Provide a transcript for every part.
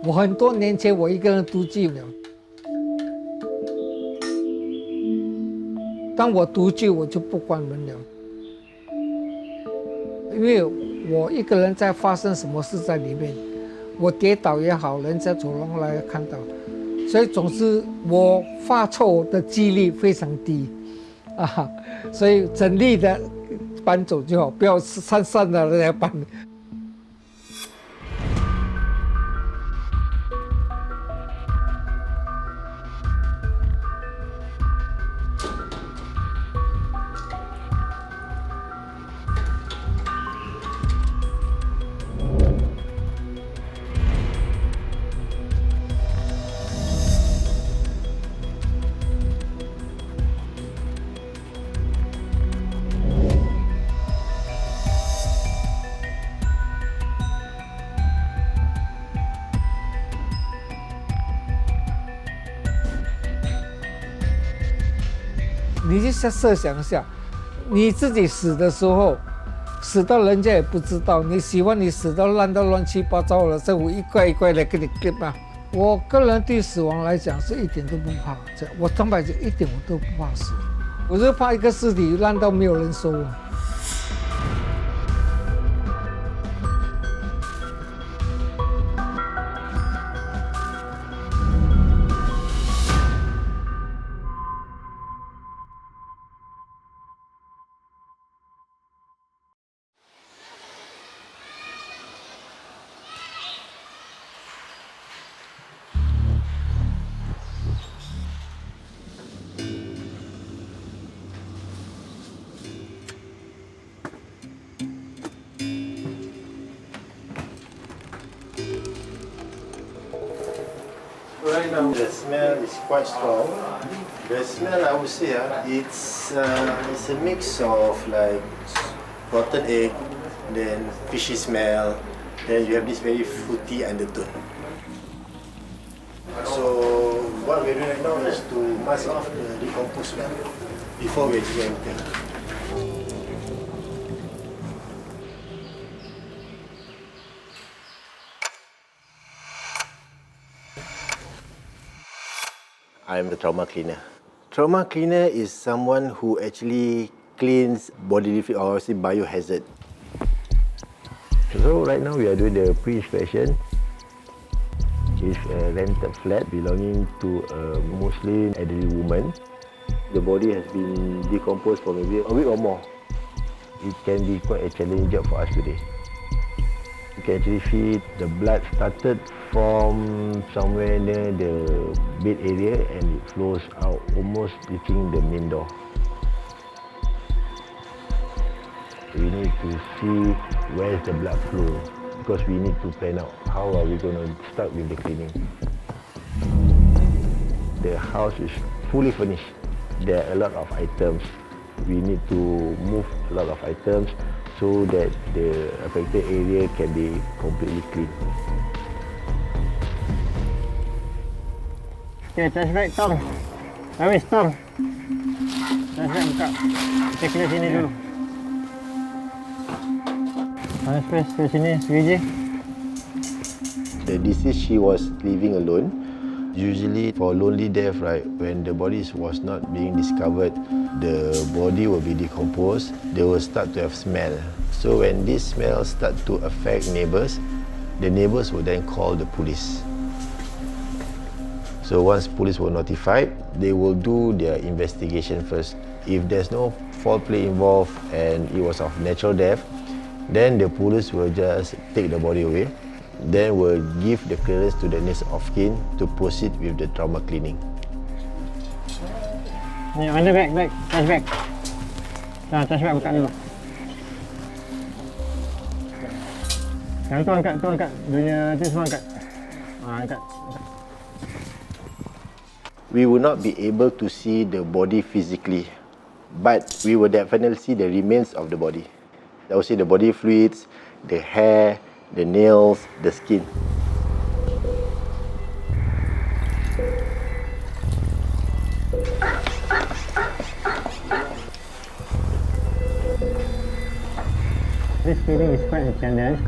我很多年前我一个人独居了，当我独居我就不关门了，因为我一个人在发生什么事在里面，我跌倒也好，人家走廊来看到，所以总之我发臭的几率非常低啊，所以整力的搬走就好，不要散散的来搬。你就设想一下，你自己死的时候，死到人家也不知道，你喜欢你死到烂到乱七八糟了，政府一块一块的给你给吧。我个人对死亡来讲是一点都不怕，我坦白讲一点我都不怕死，我就怕一个尸体烂到没有人收了。Right now, the smell is quite strong. The smell, I would say, it's a mix of like rotten egg, then fishy smell, then you have this very fruity undertone. So what we're doing right now is to mask off the decomposed smell before we actually enter. I'm the trauma cleaner. Trauma cleaner is someone who actually cleans bodily fluid or say biohazard. So right now we are doing the pre-inspection. It's a rented flat belonging to a Muslim elderly woman. The body has been decomposed for maybe a week or more. It can be quite a challenging job for us today. You can actually see the blood started from somewhere near the bed area and it flows out, almost reaching the main door. We need to see where's the blood flow because we need to plan out how are we going to start with the cleaning. The house is fully furnished. There are a lot of items. We need to move a lot of items so that the affected area can be completely clean. Okay, touch right Tom. Habis Tom. Touch right buka. Kita kena sini dulu. Press ke sini sekejap. The deceased, she was living alone. Usually for lonely death, right, when the body was not being discovered, the body will be decomposed. They will start to have smell. So when this smell start to affect neighbors, the neighbors will then call the police. So once police were notified, they will do their investigation first. If there's no foul play involved and it was of natural death, then the police will just take the body away. Then will give the clearance to the next of kin to proceed with the trauma cleaning. Ni mana bag, touch bag. Nah, touch bag buka dulu. Yang tu angkat. Dunia tu semua angkat. Angkat. We will not be able to see the body physically, but we will definitely see the remains of the body. I would say the body fluids, the hair, the nails, the skin. This feeling is quite a challenge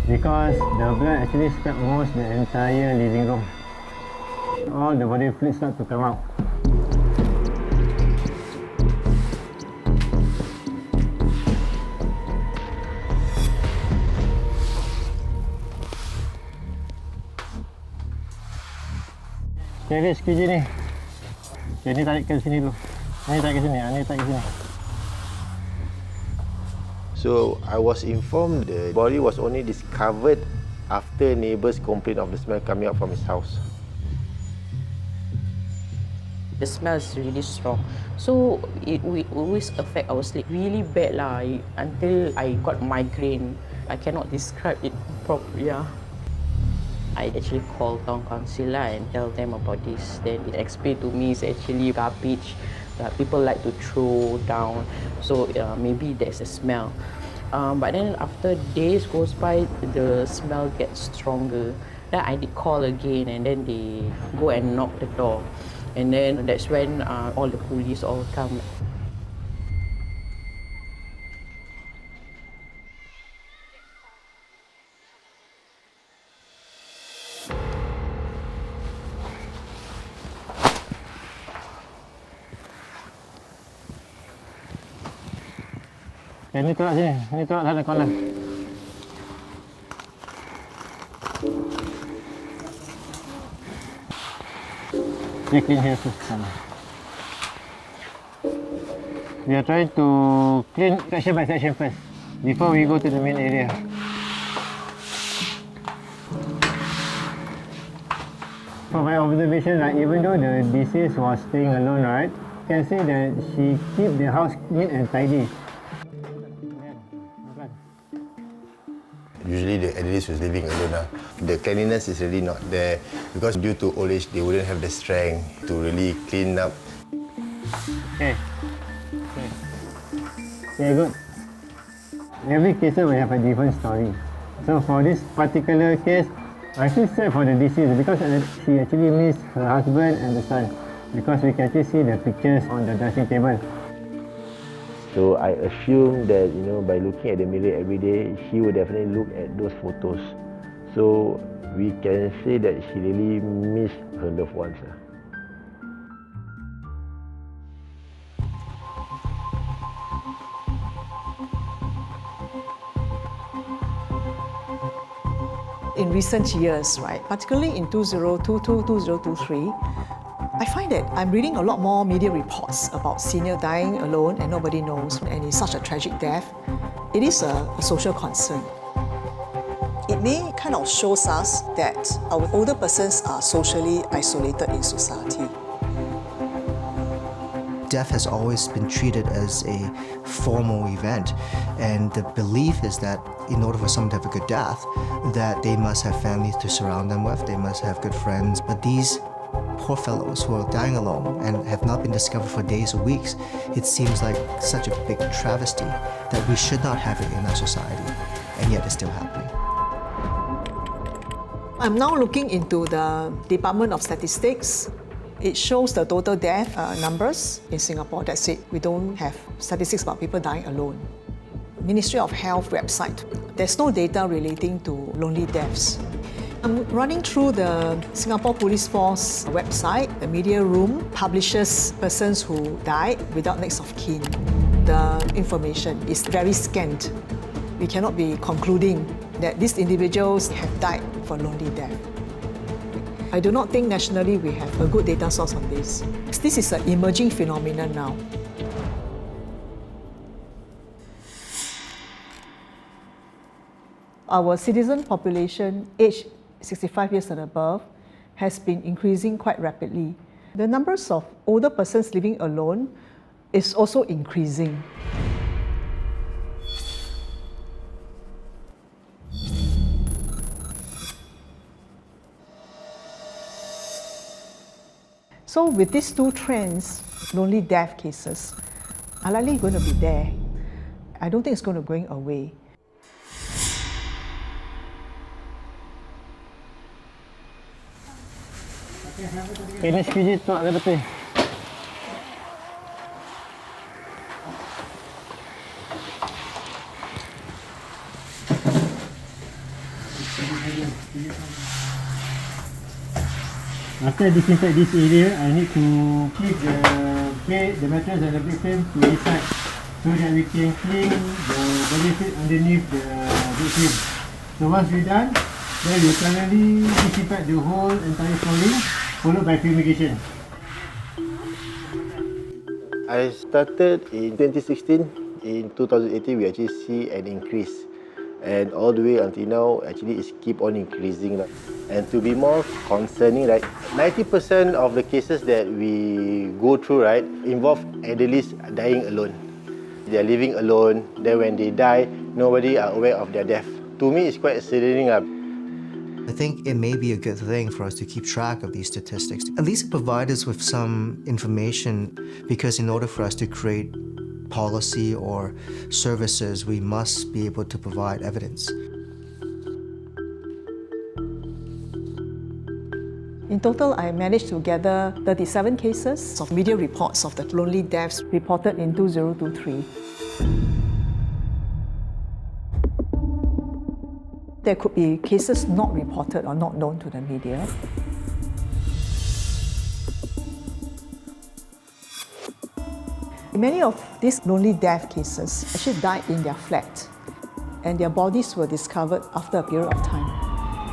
because the blood actually spread almost the entire living room. All the body fluids start to come out. Okay, ni squeegee ni. Okay, ni tarik ke sini dulu. Ni tarik ke sini, ni tarik ke sini. So I was informed the body was only discovered after neighbours complained of the smell coming out from his house. The smell is really strong, so it will always affect our sleep really bad lah. Until I got migraine, I cannot describe it properly. Yeah. I actually called town council and tell them about this. Then it explained to me it's actually garbage that people like to throw down. So maybe there's a smell. But then after days goes by, the smell gets stronger. Then I did call again, and then they go and knock the door. And then that's when all the police all come. Okay, ni tolak sini. Ni tolak sana corner. You clean here first. We are trying to clean section by section first before we go to the main area. From my observation, even though the deceased was staying alone, right, you can say that she keep the house neat and tidy. Usually the elderly was living alone. The cleanliness is really not there because due to old age, they wouldn't have the strength to really clean up. Okay. Okay. Okay, good. Every case will have a different story. So for this particular case, I feel sad for the deceased because she actually missed her husband and the son, because we can actually see the pictures on the dressing table. So I assume that, by looking at the mirror every day, she will definitely look at those photos. So we can say that she really missed her loved ones. In recent years, right, particularly in 2022, 2023, I find that I'm reading a lot more media reports about senior dying alone and nobody knows, and it's such a tragic death. It is a social concern. It may kind of shows us that our older persons are socially isolated in society. Death has always been treated as a formal event, and the belief is that in order for someone to have a good death, that they must have families to surround them with, they must have good friends. But these poor fellows who are dying alone and have not been discovered for days or weeks, it seems like such a big travesty that we should not have it in our society, and yet it's still happening. I'm now looking into the Department of Statistics. It shows the total death numbers in Singapore. That's it. We don't have statistics about people dying alone. Ministry of Health website, there's no data relating to lonely deaths. I'm running through the Singapore Police Force website. The media room publishes persons who died without next of kin. The information is very scant. We cannot be concluding that these individuals have died for lonely death. I do not think nationally we have a good data source on this. This is an emerging phenomenon now. Our citizen population aged 65 years and above has been increasing quite rapidly. The numbers of older persons living alone is also increasing. So with these two trends, lonely death cases are likely going to be there. I don't think it's going to go away. Okay, ni squeegee tolak ke tepi. After I disinfect this area, I need to keep the bed, the mattress and the bed frame to this side so that we can clean the body fluid underneath the bed frame. So once we're done, then we thoroughly disinfect the whole entire flooring, followed by fumigation. I started in 2016. In 2018, we actually see an increase. And all the way until now, actually, it's keep on increasing. And to be more concerning, right, 90% of the cases that we go through, right, involve elderly dying alone. They are living alone. Then when they die, nobody are aware of their death. To me, it's quite saddening. I think it may be a good thing for us to keep track of these statistics. At least provide us with some information, because in order for us to create policy or services, we must be able to provide evidence. In total, I managed to gather 37 cases of media reports of the lonely deaths reported in 2023. There could be cases not reported or not known to the media. Many of these lonely death cases actually died in their flat, and their bodies were discovered after a period of time,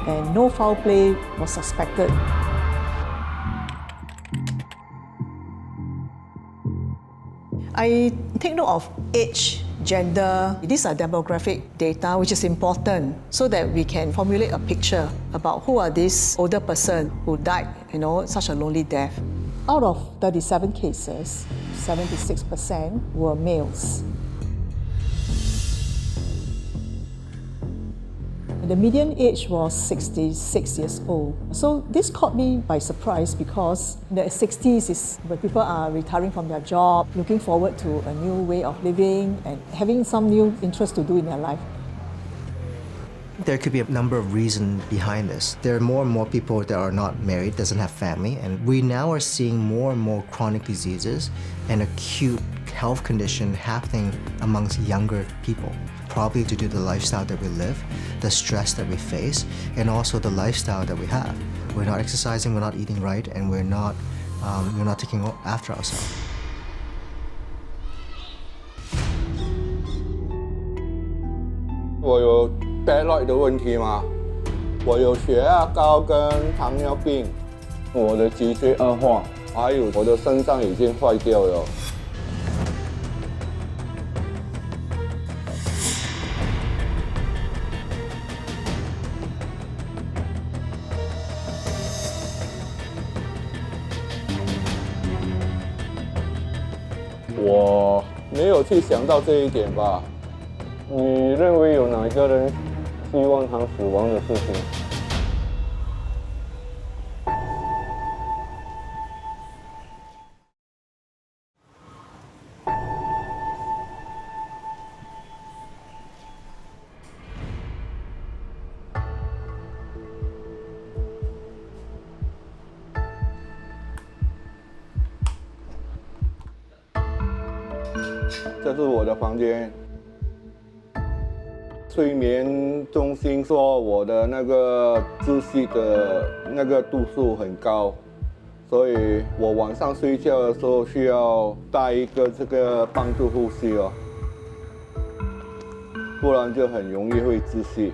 and no foul play was suspected. I take note of age, gender. These are demographic data, which is important so that we can formulate a picture about who are these older person who died, such a lonely death. Out of 37 cases, 76% were males. The median age was 66 years old. So this caught me by surprise, because the 60s is when people are retiring from their job, looking forward to a new way of living and having some new interest to do in their life. There could be a number of reasons behind this. There are more and more people that are not married, doesn't have family, and we now are seeing more and more chronic diseases and acute health condition happening amongst younger people. Probably due to the lifestyle that we live, the stress that we face, and also the lifestyle that we have. We're not exercising, we're not eating right, and we're not taking after ourselves. 我有 thyroid 的问题嘛，我有血压高跟糖尿病，我的脊椎恶化，还有我的肾脏已经坏掉了。我没有去想到这一点吧？你认为有哪一个人希望他死亡的事情？这是我的房间。睡眠中心说我的那个窒息的那个度数很高，所以我晚上睡觉的时候需要带一个这个帮助呼吸哦，不然就很容易会窒息。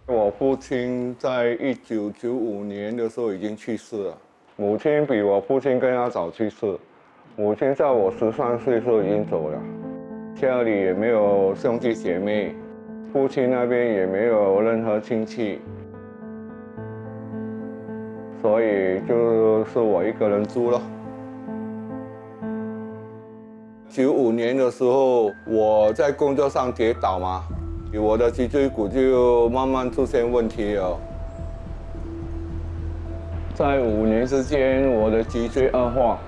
我父亲在1995年的时候已经去世了，母亲比我父亲更要早去世。母亲在我13岁的时候已经走了，家里也没有兄弟姐妹，父亲那边也没有任何亲戚，所以就是我一个人住了。95年的时候，我在工作上跌倒嘛，我的脊椎骨就慢慢出现问题了。在5年之间，我的脊椎恶化。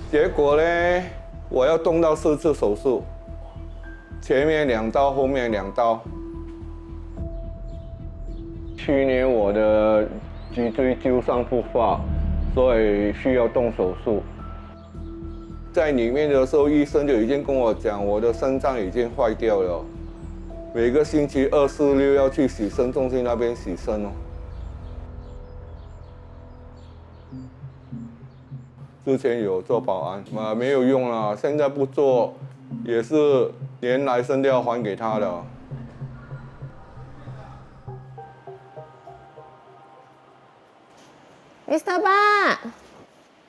结果呢，我要动到4次手术，前面2刀，后面2刀。去年我的脊椎旧伤复发，所以需要动手术。在里面的时候，医生就已经跟我讲，我的肾脏已经坏掉了，每个星期2、4、6要去洗肾中心那边洗肾哦。之前有做保安嘛，没有用了，现在不做，也是连来生都要还给他的。Mr. 爸，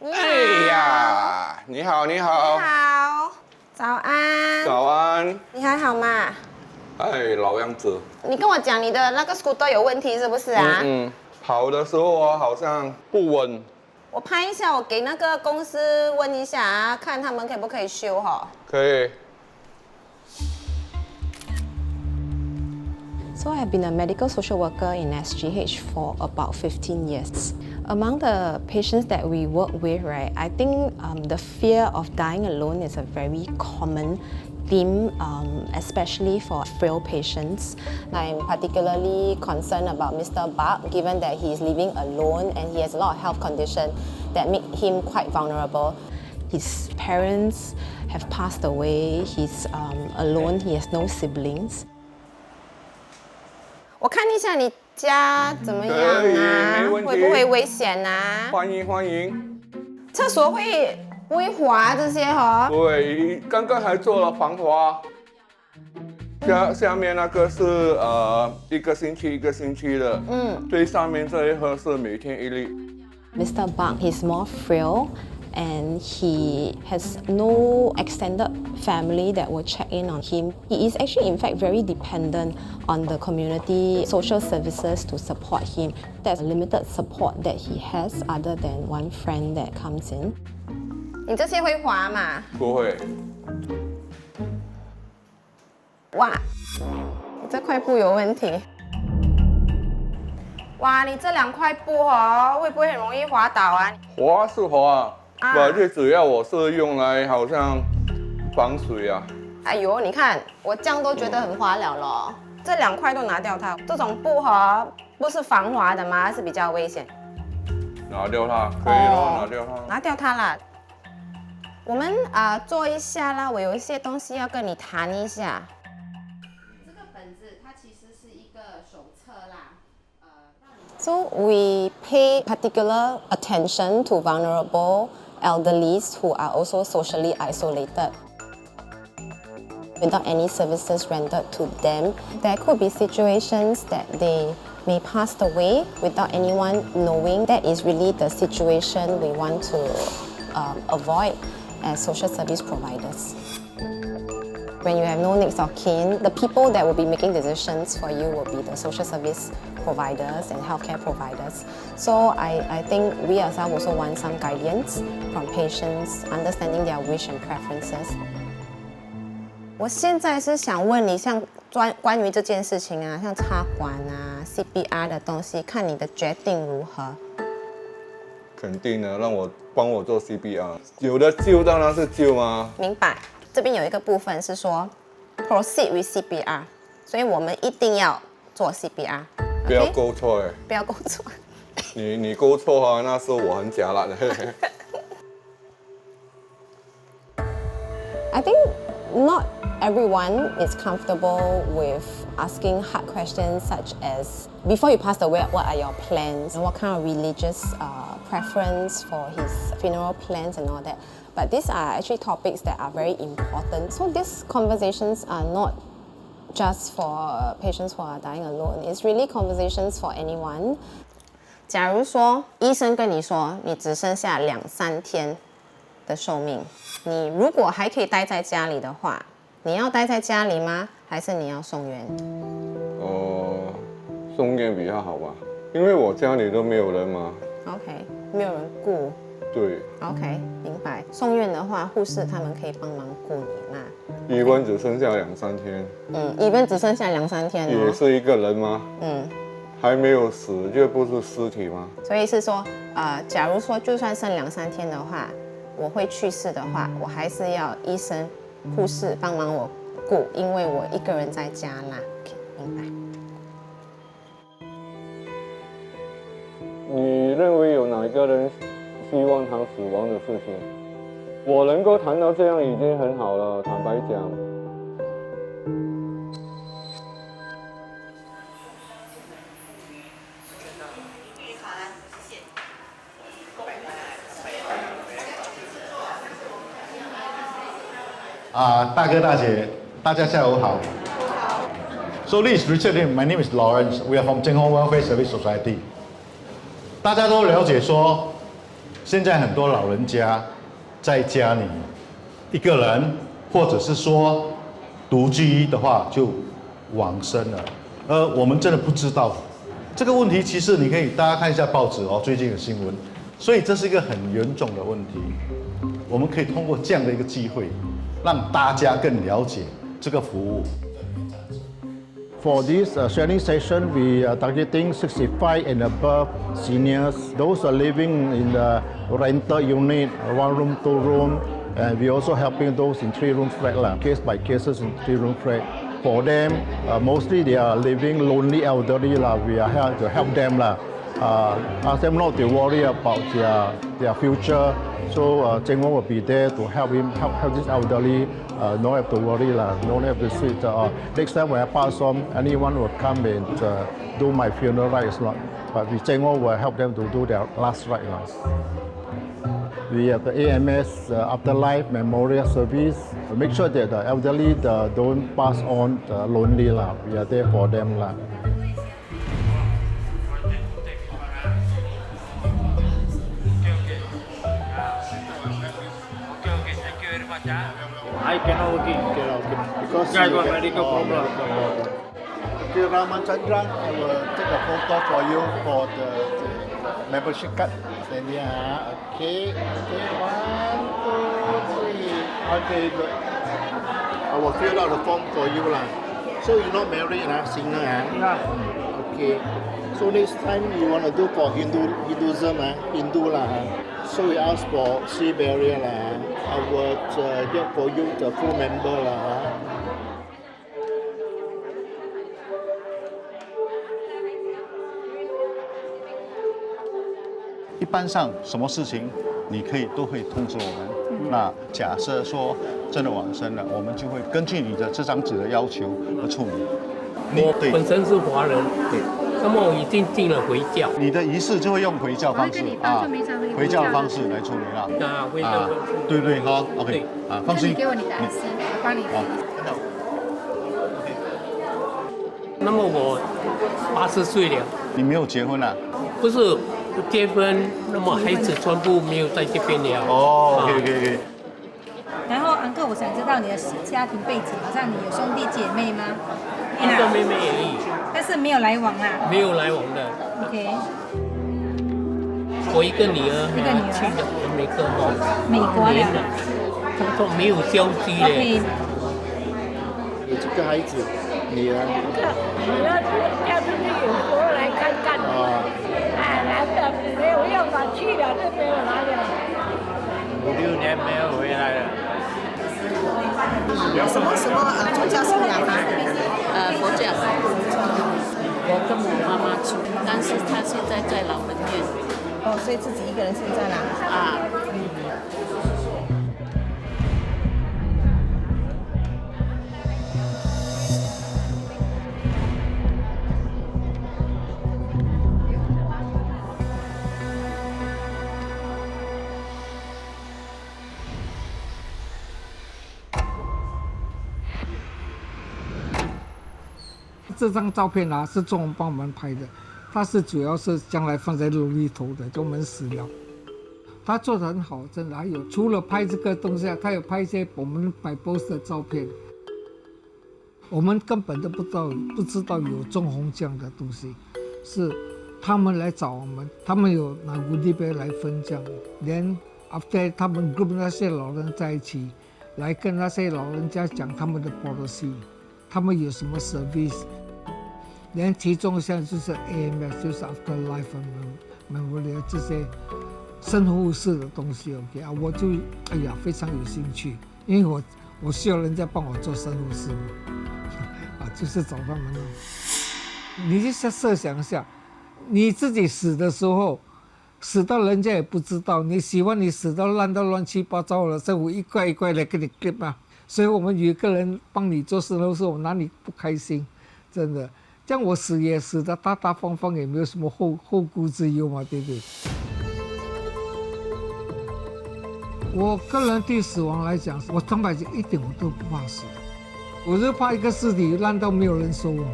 你好。哎呀，你好，你好。你好，早安。早安。你还好吗？哎，老样子。你跟我讲你的那个 scooter 有问题是不是啊？跑的时候啊，好像不稳。我拍一下，我给那个公司问一下啊，看他们可不可以修哈。可以。So I have been a medical social worker in SGH for about 15 years. Among the patients that we work with, right, I think the fear of dying alone is a very common theme, especially for frail patients. I'm particularly concerned about Mr. Bak, given that he is living alone and he has a lot of health conditions that make him quite vulnerable. His parents have passed away, he's alone, he has no siblings. 我看一下你家怎么样可以啊？没问题会不会危险啊？欢迎欢迎。厕所不会滑这些哈？对，刚刚还做了防滑。下面那个是一个星期的，最上面这一盒是每天1粒。Mr. Bak, he's more frail and he has no extended family that will check in on him. He is actually, in fact, very dependent on the community social services to support him. There's limited support that he has other than one friend that comes in. 你这些会滑吗？不会。哇，你这块布有问题。哇，你这2块布哦，会不会很容易滑倒啊？滑是滑，最主要我是用来好像防水啊。哎呦，你看我这样都觉得很滑了咯。这2块都拿掉它，这种布哈不是防滑的吗？是比较危险。拿掉它，可以了，拿掉它。拿掉它啦。我们做一下啦，我有一些东西要跟你谈一下。这个本子它其实是一个手册啦。So we pay particular attention to vulnerable elderlies who are also socially isolated. Without any services rendered to them, there could be situations that they may pass away without anyone knowing. That is really the situation we want to avoid as social service providers. When you have no next of kin, the people that will be making decisions for you will be the social service providers and healthcare providers. So I think we ourselves also want some guidance from patients, understanding their wish and preferences. 我现在是想问你，像关于这件事情啊，像插管啊、CPR 的东西，看你的决定如何。肯定的，帮我做 CPR， 有的救当然是救吗？明白。这边有一个部分是说 proceed with CPR， 所以我们一定要做 CPR。不要勾错哎！不要勾错。你勾错啊，那时候我很假了。I think not everyone is comfortable with asking hard questions such as, before you passed away, what are your plans? What kind of religious preference for his funeral plans and all that. But these are actually topics that are very important. So these conversations are not just for patients who are dying alone. It's really conversations for anyone. 假如说医生跟你说你只剩下2-3天的寿命，你如果还可以待在家里的话，你要待在家里吗？还是你要送院？送院比较好吧，因为我家里都没有人嘛。OK， 没有人顾。对。OK， 明白。送院的话，护士他们可以帮忙顾你嘛。even 只剩下2-3天。even 只剩下2-3天也是一个人吗？还没有死，就不是尸体吗？所以是说，假如说就算剩2-3天的话，我会去世的话，我还是要医生、护士帮忙我顾，因为我一个人在家啦。Okay， 明白。你认为有哪一个人希望他死亡的事情？我能够谈到这样已经很好了，坦白讲。大哥大姐，大家下午好。So this is Richard. My name is Lawrence. We are from Zhenghong Welfare Service Society. 大家都了解说，现在很多老人家在家里一个人，或者是说独居的话就往生了。我们真的不知道这个问题。其实你可以大家看一下报纸哦，最近的新闻。所以这是一个很严重的问题。我们可以通过这样的一个机会，让大家更了解这个服务。For this sharing session, we are targeting 65 and above seniors. Those are living in the rental unit, 1 room, 2 room, and we also helping those in 3-room flat, case by cases in 3-room flat. For them, mostly they are living lonely elderly. We are here to help them. Ask them not to worry about their future. So Zhenghong will be there to help this elderly. Don't have to worry, don't have to sit. Next time when I pass on, anyone will come and do my funeral rites. But Zhenghong will help them to do their last rite. We have the AMS Afterlife Memorial Service. Make sure that the elderly don't pass on lonely. We are there for them. I cannot work in Because I got medical problem. Okay, Ramachandran, I will take a photo for you for the membership card. Then okay, 1, 2, 3. Okay, good. I will fill out the form for you So you're not married, singer Yeah. Okay. So next time you want to do for Hinduism, Hindu So we ask for sea barrier I will get for you the full member一般上什么事情你可以都会通知我们。那假设说真的往生了，我们就会根据你的这张纸的要求而处理。我本身是华人，对，那么我已经订了回教。你的仪式就会用回教方式回教的方式来处理了。回教方式。对对，好 ，OK， 放心。你给我你的 IC，我帮你。那么我80岁了。你没有结婚啊？不是，结婚，那么孩子全部没有在这边了。哦 ，OK。然后，安哥，我想知道你的家庭背景，好像你有兄弟姐妹吗？一个妹妹而已。但是没有来往啦。没有来往的。OK。我一个女儿，去了美国了。他说没有交集嘞。有几个孩子？女儿。女儿嫁出去有时候来看看。来的没有用啊，去了就没有来了。5、6年没有回来了。什么宗教信仰啊？佛教。我跟我妈妈住，但是她现在在老人院。所以自己一个人现在啦。这张照片是中文帮我们拍的，它是主要是将来放在炉里头的，就我们死了。他做得很好，真的。还有除了拍这个东西他有拍一些我们摆 pose 的照片。我们根本都不知道有中红这样的东西，是他们来找我们，他们有拿5杯来分这样，连 after 他们 group 那些老人在一起，来跟那些老人家讲他们的 policy， 他们有什么 service。连其中像就是 AMS， 就是 Afterlife Memorial 这些生护式的东西 ，OK 我就非常有兴趣，因为我需要人家帮我做生护式嘛，就是找他们。你就设想一下，你自己死的时候，死到人家也不知道。你喜欢你死到烂到乱七八糟了，政府一块一块来给你 clip 啊。所以我们有一个人帮你做事的时候，我哪里不开心？真的，这样我死也死得大大方方，也没有什么后顾之忧嘛，对不对？我个人对死亡来讲，我坦白讲一点我都不怕死的，我就怕一个尸体烂到没有人收哦。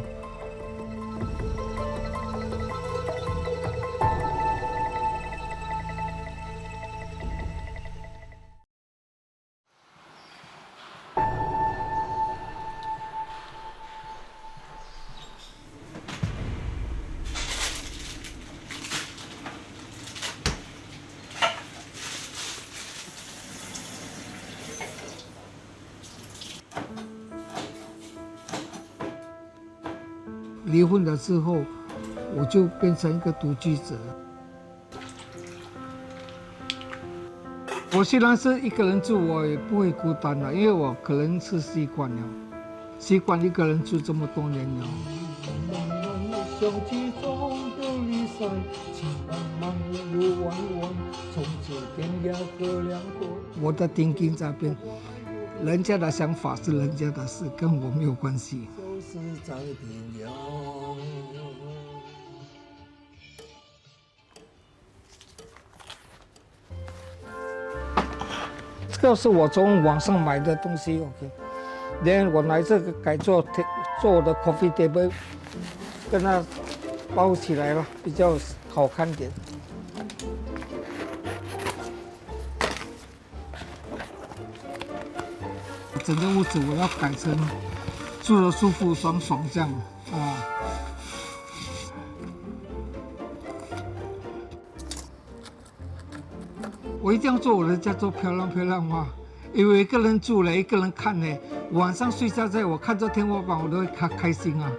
离婚了之后，我就变成一个独居者。我虽然是一个人住，我也不会孤单了，因为我可能是习惯一个人住这么多年了。我的thinking在边，人家的想法是人家的事，跟我没有关系。这个是我从网上买的东西 ，OK。然后我拿这个改做我的 coffee table， 跟它包起来了，比较好看点。整个屋子我要改成住得舒服爽爽这样啊。我一定要做我的家做漂亮漂亮嘛，因为一个人住了，一个人看呢，晚上睡觉在我看着天花板，我都会开心啊。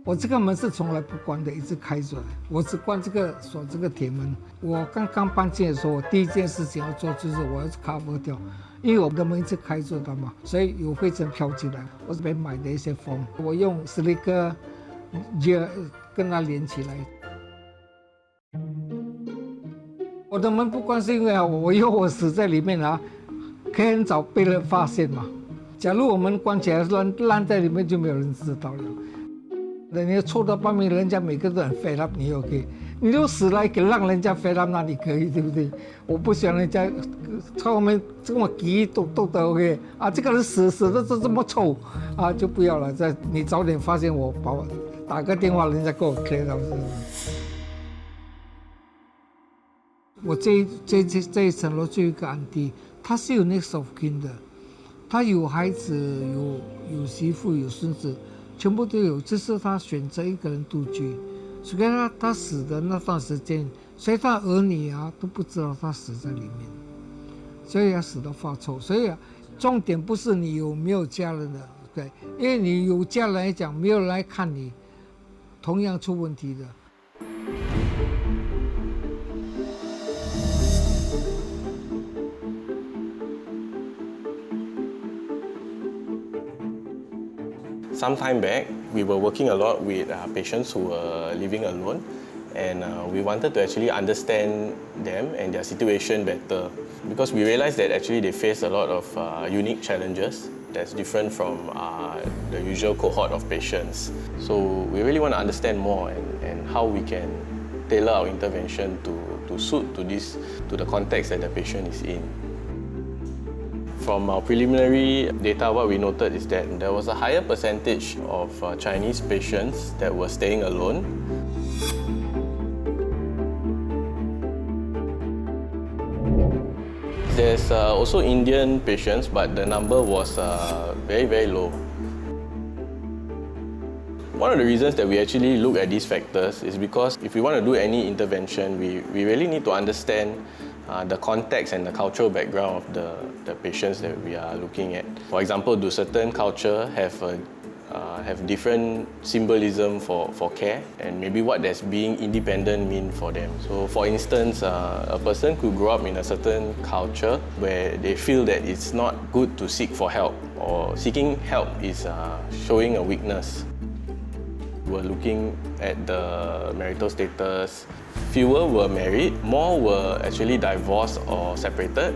我这个门是从来不关的，一直开着，我只关这个锁这个铁门。我刚刚搬进的时候，我第一件事情要做就是我要cover掉，因为我的门一直开着的嘛，所以有灰尘飘进来。我这边买的一些风，我用silica gel跟它连起来。我的门不关是因为我死在里面啊，可以很早被人发现嘛。假如我们关起来烂在里面，就没有人知道了。你臭到半边，人家每个都很fed up，你 OK？ 你都死了，给让人家fed up，那你可以对不对？我不想人家后面这么急都的 OK 啊，这个人死的这么臭啊，就不要了。你早点发现我，把我打个电话，人家给我 clear 到。我这一层楼就有一个auntie，她是有 next of kin 的，她有孩子，有媳妇，有孙子。全部都有，这是他选择一个人独居，所以他死的那段时间，所以他儿女啊都不知道他死在里面，所以他死得发臭。所以重点不是你有没有家人的，对，因为你有家人来讲，没有人来看你，同样出问题的。Some time back, we were working a lot with patients who were living alone, and we wanted to actually understand them and their situation better, because we realized that actually they face a lot of unique challenges that's different from the usual cohort of patients. So we really want to understand more and how we can tailor our intervention to suit to the context that the patient is in. From our preliminary data, what we noted is that there was a higher percentage of Chinese patients that were staying alone. There's also Indian patients, but the number was very, very low. One of the reasons that we actually look at these factors is because if we want to do any intervention, we really need to understand the context and the cultural background of the patients that we are looking at. For example, do certain culture have different symbolism for care, and maybe what does being independent mean for them? So for instance, a person could grow up in a certain culture where they feel that it's not good to seek for help, or seeking help is showing a weakness. were looking at the marital status. Fewer were married, more were actually divorced or separated.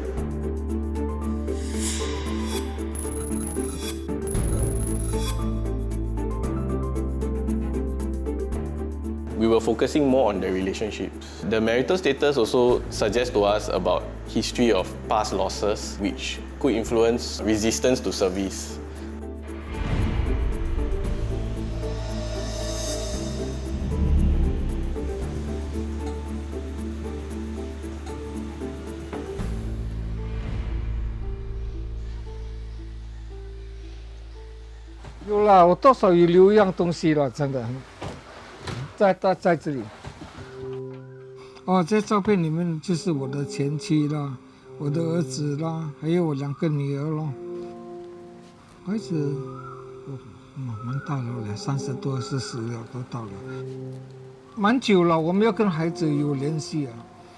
We were focusing more on the relationships. The marital status also suggests to us about history of past losses, which could influence resistance to service.有啦，我多少有留一样东西了，真的，在这里。哦，这照片里面就是我的前妻啦，我的儿子啦，还有我2个女儿咯。孩子，蛮大了，30多40了，都到了，蛮久了，我没有跟孩子有联系啊，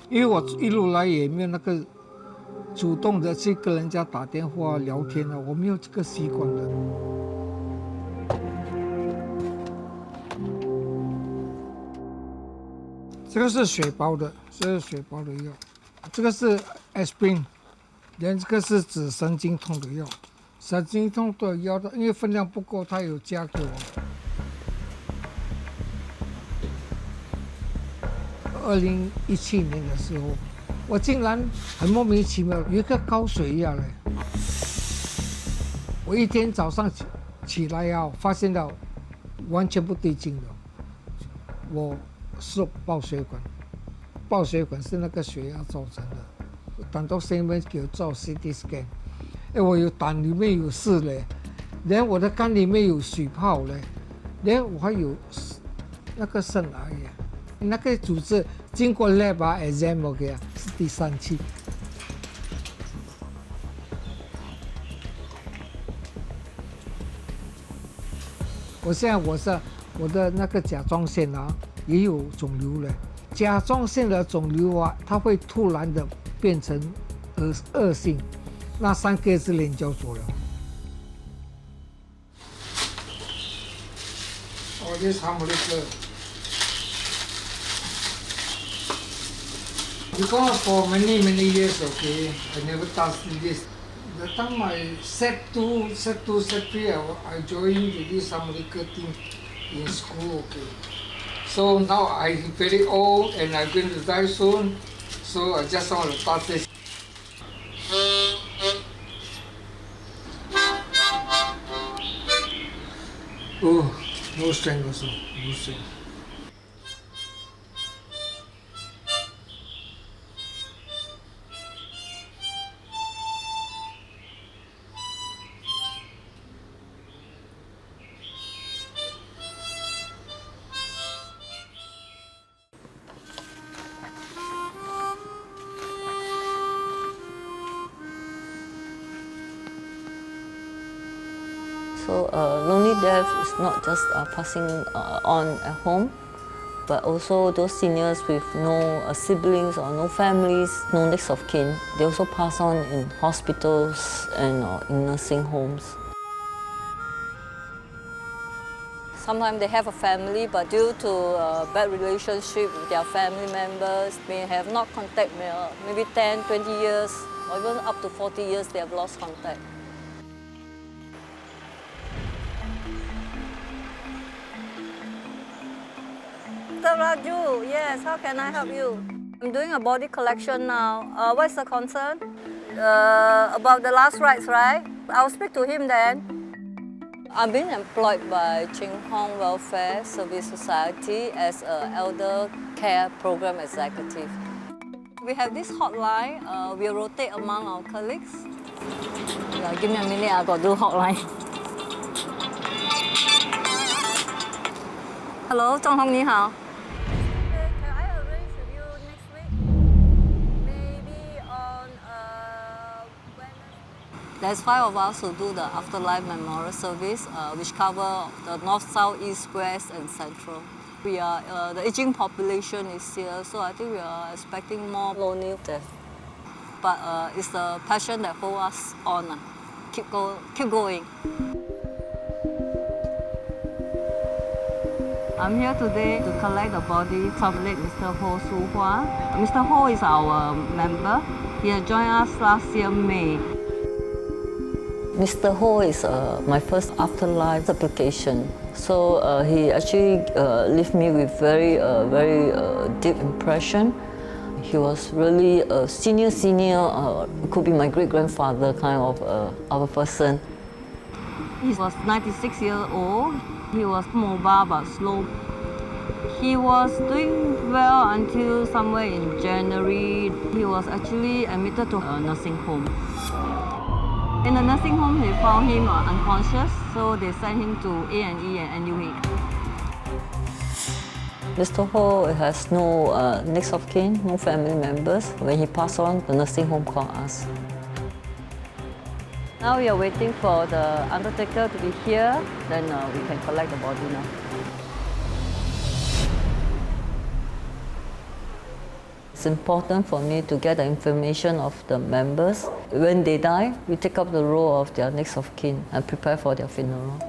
因为我一路来也没有那个主动的去跟人家打电话聊天啊，我没有这个习惯的。这个是血包的，这是血包的药，这个是 aspirin， 这个是止神经痛的药，神经痛的药的，因为分量不够，他有加给我。2017年的时候，我竟然很莫名其妙有一个高血压嘞，我一天早上起来呀，发现到完全不对劲了，我是爆血管，爆血管是那个血压造成的。等到医院给我做 CT scan， 我有胆里面有事嘞，连我的肝里面有水泡嘞，连我还有那个肾癌呀，那个组织经过 lab 啊 exam 给啊是第3期。我现在我的那个甲状腺啊也有肿瘤了，甲状腺的肿瘤啊，它会突然的变成恶性，那3个月之内就要做了。Oh, this is harmonic. Because for many years, okay, I never touched this. The time I set 2, set 3, I joined this harmonic team in school, okay. So now I'm very old and I'm going to die soon, so I just want to touch this. Oh, no strength also, no strength. So lonely death is not just passing on at home, but also those seniors with no siblings or no families, no next of kin, they also pass on in hospitals and in nursing homes. Sometimes they have a family, but due to bad relationship with their family members, may have not contact maybe 10, 20 years, or even up to 40 years they have lost contact. Mr. Raju, yes, how can I help you? I'm doing a body collection now. What's the concern? About the last rites, right? I'll speak to him then. I'm being employed by Ching Hong Welfare Service Society as an elder care program executive. We have this hotline. We rotate among our colleagues. Give me a minute, I got to do hotline. Hello, Chong Hong, 你好。 There's 5 of us who do the Afterlife Memorial Service, which cover the North, South, East, West, and Central. We are the aging population is here, so I think we are expecting more lonely death. But it's the passion that holds us on. Keep going. I'm here today to collect the body of late Mr. Ho Su Hua. Mr. Ho is our member. He has joined us last year, May. Mr. Ho is my first Afterlife application. So he actually left me with very deep impression. He was really a senior, could be my great-grandfather kind of a person. He was 96 years old. He was mobile but slow. He was doing well until somewhere in January. He was actually admitted to a nursing home. In the nursing home, they found him unconscious, so they sent him to A&E and NUH. Mr. Ho has no next of kin, no family members. When he passed on, the nursing home called us. Now we are waiting for the undertaker to be here, then we can collect the body now. It's important for me to get the information of the members. When they die, we take up the role of their next of kin and prepare for their funeral.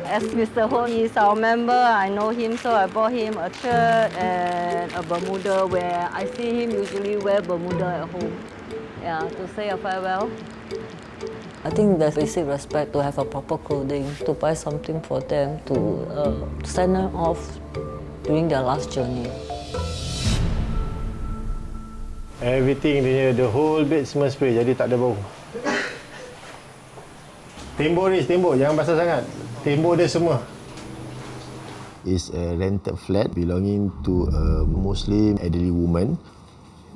As Mr. Ho is our member, I know him, so I bought him a shirt and a Bermuda where I see him usually wear Bermuda at home. Yeah, to say a farewell. I think there's basic respect to have a proper clothing, to buy something for them, to send them off during their last journey. Everything dia, the whole bed semua spray, jadi tak ada bau. Tembok, jangan basah sangat. Tembok dia semua. It's a rented flat belonging to a Muslim elderly woman.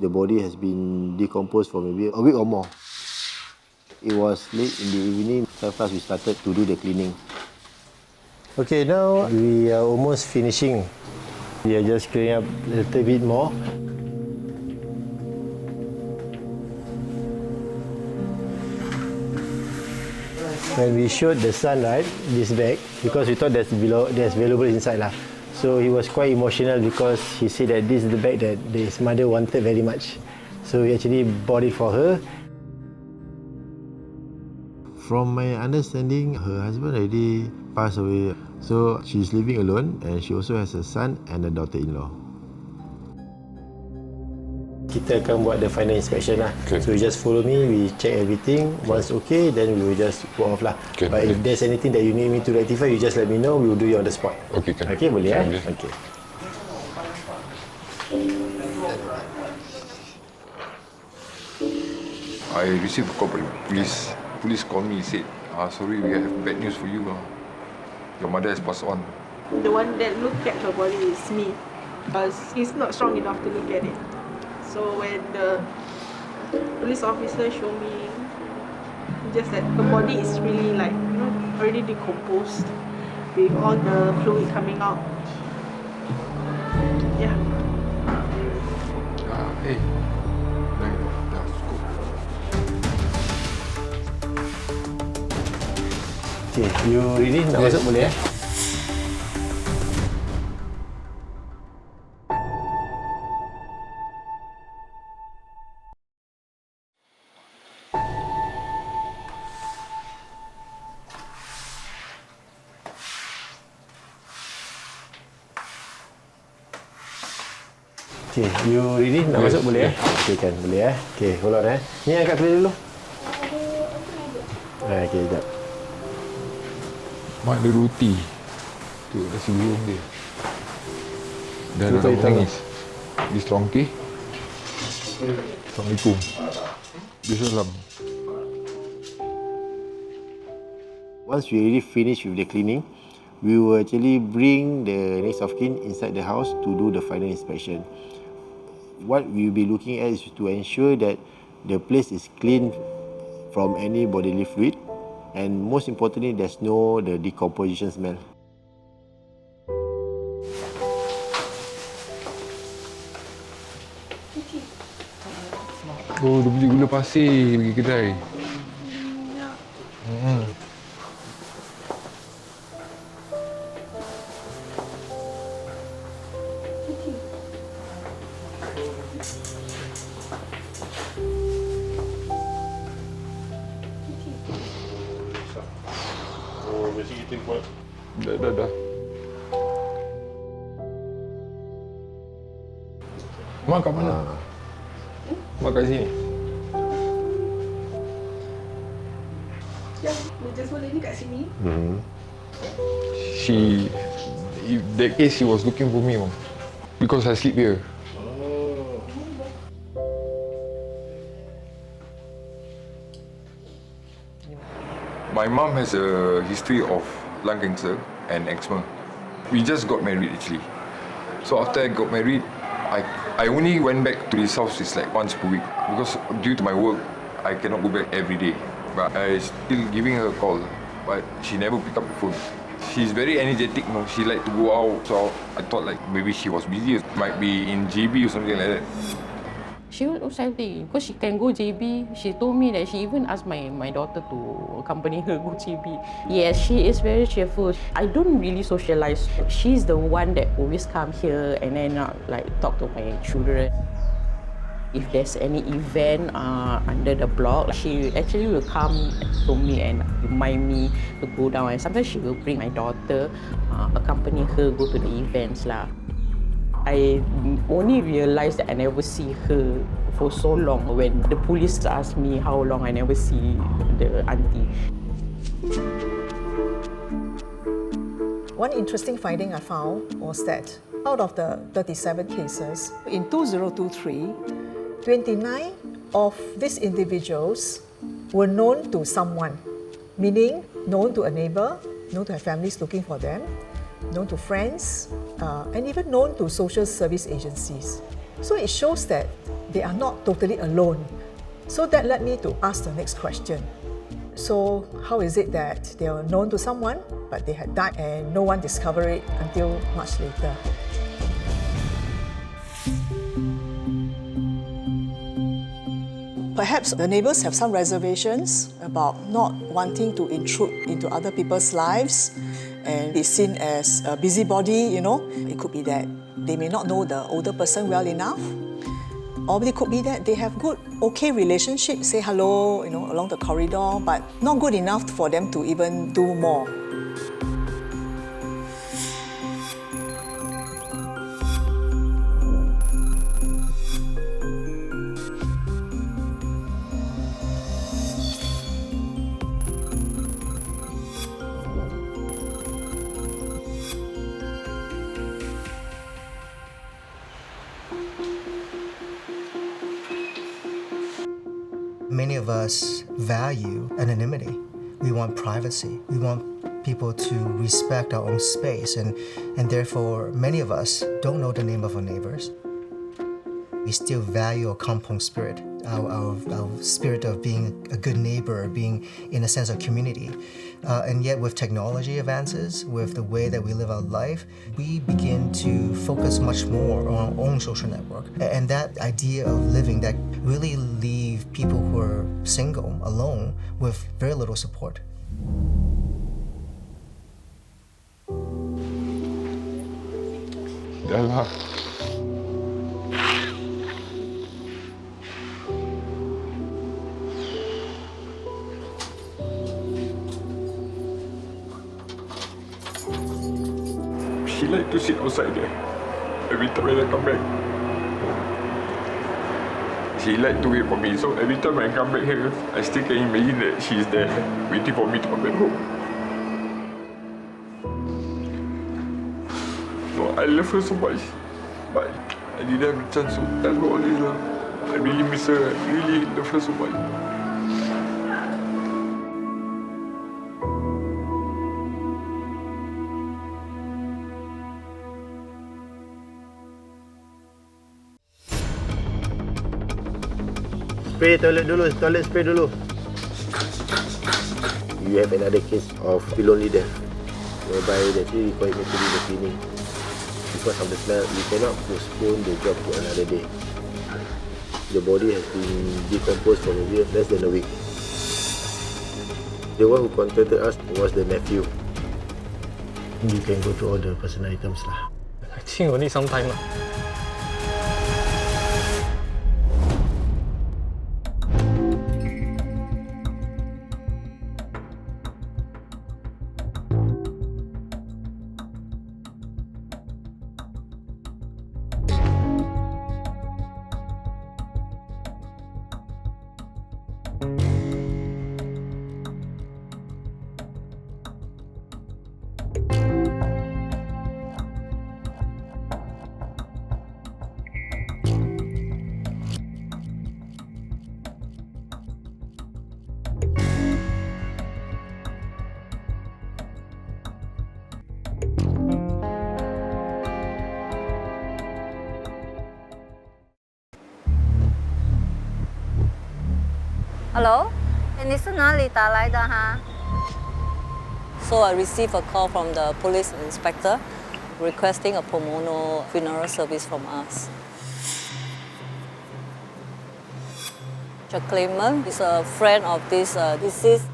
The body has been decomposed for maybe a week or more. It was late in the evening, so fast we started to do the cleaning. Okay, now we are almost finishing. We are just cleaning up a little bit more. When we showed the son, right, this bag, because we thought there's valuable inside lah. So he was quite emotional because he said that this is the bag that his mother wanted very much. So we actually bought it for her. From my understanding, her husband already passed away. So she's living alone and she also has a son and a daughter-in-law. Kita akan buat the final inspection lah. Okay. So you just follow me, we check everything. Once okay, then we will just go off lah. Okay. But if there's anything that you need me to rectify, you just let me know. We will do it on the spot. Okay, can. Okay, boleh eh? Okay. I received a call from police. Police called me and said, sorry, we have bad news for you. Your mother has passed on. The one that looked at her body is me, because he's not strong enough to look at it. So when the police officer showed me just that the body is really like, already decomposed with all the fluid coming out. Yeah. Hey. Okay, you ready? Nak masuk boleh eh? Okay, you ready? Nak masuk boleh eh? Okay kan, boleh eh? Okay, hold on eh. Ni angkat plate dulu. Okay, sekejap. Mak ada roti. Tu nasi burung dia. Dan ada nangis. Di strongkey. Assalamualaikum. Bisalam. Once we already finished with the cleaning, we will actually bring the next of kin inside the house to do the final inspection. What we will be looking at is to ensure that the place is clean from any bodily fluid, and most importantly, there's no the decomposition smell. Oh, dia beli gula pasir pergi kedai. Dah. Mak kat mana? Mak kat sini. Ya, meja sebelah ni kat sini. That case, she was looking for me, Mom. Because I sleep here. My mom has a history of lung cancer and asthma. We just got married actually. So after I got married, I only went back to this house like once per week because due to my work, I cannot go back every day. But I still giving her a call, but she never pick up the phone. She's very energetic, you know. She like to go out, so I thought like maybe she was busy, might be in GB or something like that. She will do something because she can go JB. She told me that she even asked my daughter to accompany her go JB. Yes, she is very cheerful. I don't really socialize. She's the one that always come here and then like talk to my children. If there's any event under the block, she actually will come to me and remind me to go down. And sometimes she will bring my daughter, accompany her go to the events lah. I only realised that I never see her for so long when the police asked me how long I never see the auntie. One interesting finding I found was that out of the 37 cases, in 2023, 29 of these individuals were known to someone, meaning known to a neighbour, known to have families looking for them, known to friends, and even known to social service agencies. So it shows that they are not totally alone. So that led me to ask the next question. So how is it that they were known to someone, but they had died and no one discovered it until much later? Perhaps the neighbours have some reservations about not wanting to intrude into other people's lives and be seen as a busybody, you know. It could be that they may not know the older person well enough, or it could be that they have good, okay relationship, say hello, you know, along the corridor, but not good enough for them to even do more. Many of us value anonymity. We want privacy. We want people to respect our own space, and therefore many of us don't know the name of our neighbors. We still value our kampong spirit, our spirit of being a good neighbor, being in a sense of community. And yet with technology advances, with the way that we live our life, we begin to focus much more on our own social network. And that idea of living that really leave people who are single, alone, with very little support. Dah. She like to sit outside there every time when I come back. She like to wait for me, so every time I come back here, I still can imagine that she's there waiting for me to come back home. No, I love her so much, but I didn't have a chance to tell her all this. I really miss her, I really love her so much. Spray toilet spray dulu. We have another case of lonely death, whereby they actually require me to do the cleaning. Because of the smell, we cannot postpone the job to another day. The body has been decomposed for maybe less than a week. The one who contacted us was the nephew. You can go through all the personal items lah. I think we'll need some time lah. Hello， 你是哪里打来的哈？ So I received a call from the police inspector requesting a pro bono funeral service from us. The claimant is a friend of this deceased.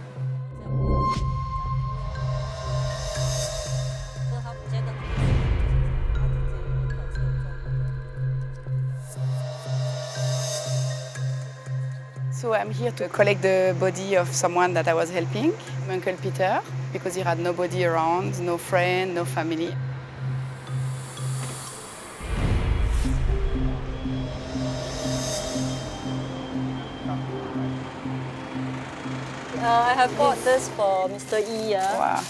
So I'm here to collect the body of someone that I was helping, my Uncle Peter, because he had nobody around, no friend, no family. I have bought this for Mr. E. Wow.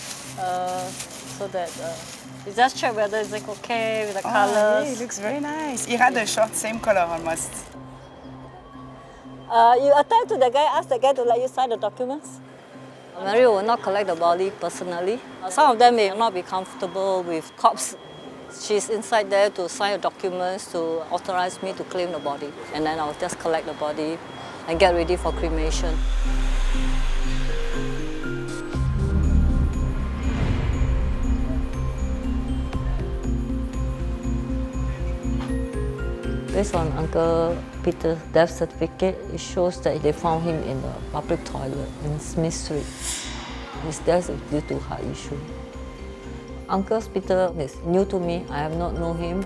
So that you just check whether it's like okay with the Oh, colors. yeah, it looks very nice. He had a short, same color almost. You attend to the guy, ask the guy to let you sign the documents. Mary will not collect the body personally. Some of them may not be comfortable with corpse. She's inside there to sign the documents to authorize me to claim the body. And then I'll just collect the body and get ready for cremation. Based on Uncle Peter's death certificate, it shows that they found him in the public toilet in Smith Street. His death is due to heart issue. Uncle Peter is new to me. I have not known him.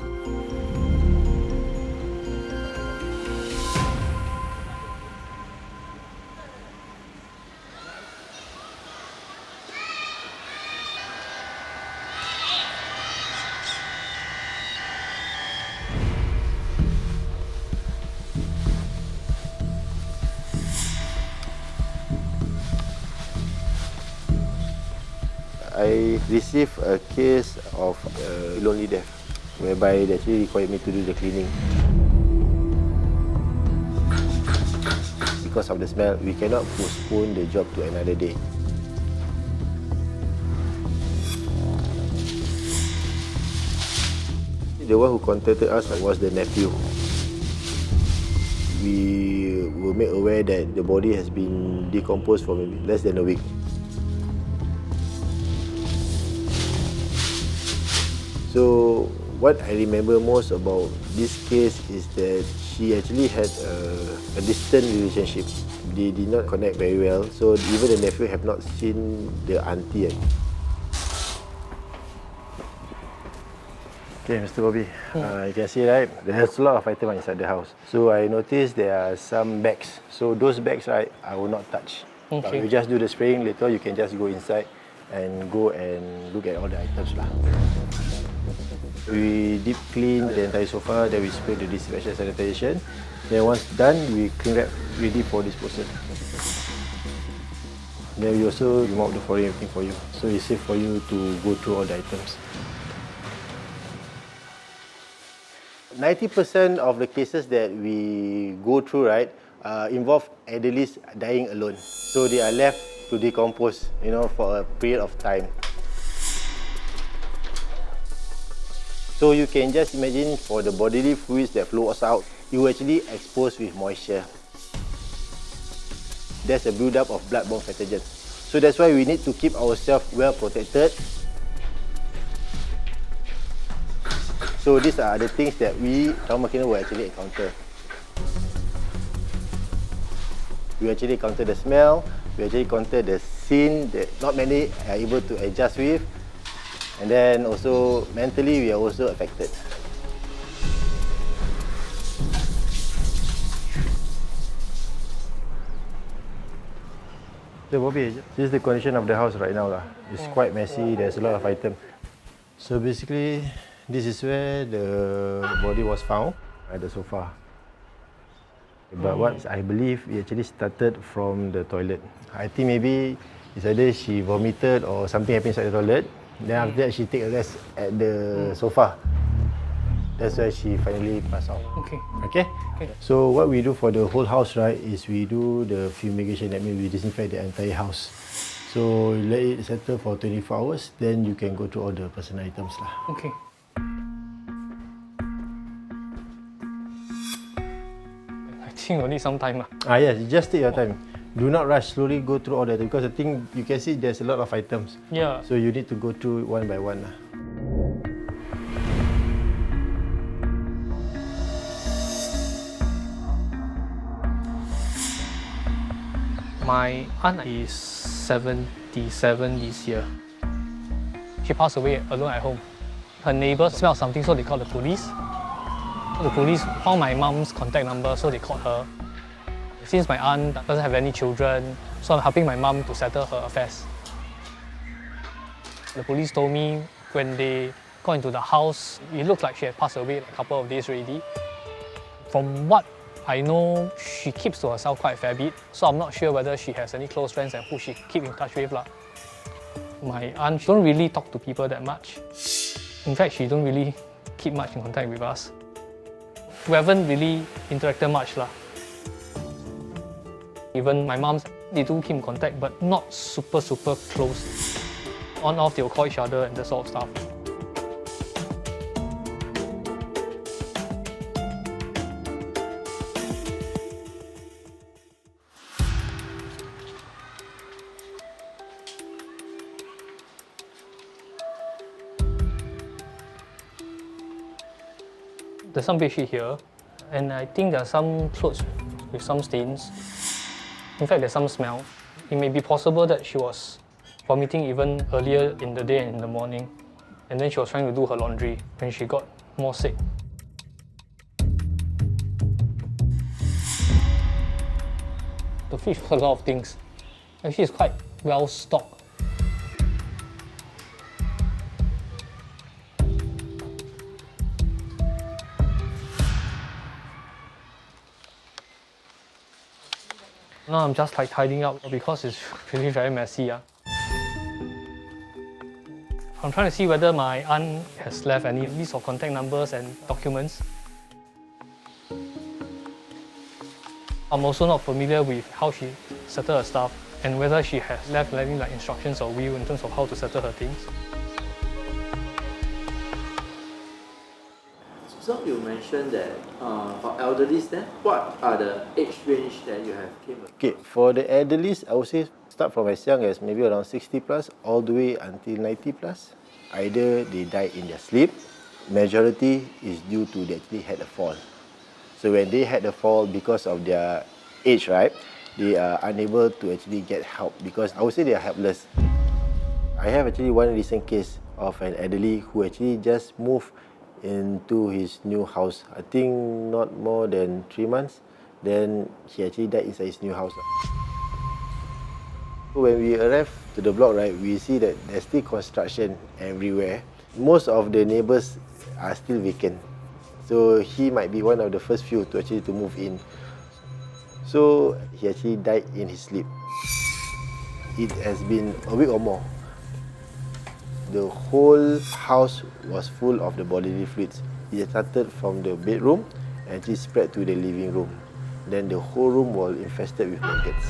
I received a case of lonely death, whereby they actually required me to do the cleaning. Because of the smell, we cannot postpone the job to another day. The one who contacted us was the nephew. We were made aware that the body has been decomposed for maybe less than a week. So what I remember most about this case is that she actually had a distant relationship. They did not connect very well, so even the nephew have not seen the auntie yet. Okay, Mr. Bobby, you can see, right, there's a lot of items inside the house. So I noticed there are some bags. So those bags, right, I will not touch. Okay. You just do the spraying, later you can just go inside and go and look at all the items lah. We deep clean the entire sofa, then we spray the disinfection sanitation. Then once done, we clean wrap ready for disposal. Then we also remove the flooring, everything for you. So it's safe for you to go through all the items. 90% of the cases that we go through, right, involve elderlies dying alone. So they are left to decompose, for a period of time. So you can just imagine for the bodily fluids that flows out, you actually expose with moisture. There's a build-up of blood-borne pathogens. So that's why we need to keep ourselves well protected. So these are the things that we, trauma cleaner, will actually encounter. We actually encounter the smell, we actually encounter the scene that not many are able to adjust with. And then also mentally we are also affected. So Bobby, this is the condition of the house right now. It's quite messy, there's a lot of items. So basically, this is where the body was found, at the sofa. But what I believe, it actually started from the toilet. I think maybe it's either she vomited or something happened inside the toilet. Then after that, she take a rest at the sofa. That's why she finally passed out. Okay. Okay? So what we do for the whole house, right, is we do the fumigation. That means we disinfect the entire house. So let it settle for 24 hours, then you can go through all the personal items lah. Okay. I think you need some time lah. Yes, just take your time. Do not rush, slowly go through all that because I think you can see there's a lot of items. Yeah. So you need to go through one by one. My aunt is 77 this year. She passed away alone at home. Her neighbors smelled something, so they called the police. The police found my mom's contact number, so they called her. Since my aunt doesn't have any children, so I'm helping my mom to settle her affairs. The police told me when they got into the house, it looked like she had passed away a couple of days already. From what I know, she keeps to herself quite a fair bit, so I'm not sure whether she has any close friends and who she keep in touch with. My aunt, she don't really talk to people that much. In fact, she don't really keep much in contact with us. We haven't really interacted much. Even my moms, they do keep in contact, but not super close. On off, they'll call each other and that sort of stuff. There's some bedsheet here, and I think there are some clothes with some stains. In fact, there's some smell. It may be possible that she was vomiting even earlier in the day and in the morning, and then she was trying to do her laundry when she got more sick. The fridge has a lot of things. Actually, it's quite well stocked. Now I'm just tidying up because it's really very messy. I'm trying to see whether my aunt has left any list of contact numbers and documents. I'm also not familiar with how she settled her stuff and whether she has left any instructions or will in terms of how to settle her things. So you mentioned that for elderlies, then what are the age range that you have came across? Okay, for the elderlies, I would say start from as young as maybe around 60 plus, all the way until 90 plus. Either they die in their sleep, majority is due to they actually had a fall. So when they had a fall because of their age, right, they are unable to actually get help because I would say they are helpless. I have actually one recent case of an elderly who actually just moved into his new house. I think not more than 3 months. Then he actually died inside his new house. When we arrived to the block, right, we see that there's still construction everywhere. Most of the neighbors are still vacant. So he might be one of the first few to actually move in. So he actually died in his sleep. It has been a week or more. The whole house was full of the bodily fluids. It started from the bedroom and it spread to the living room. Then the whole room was infested with maggots.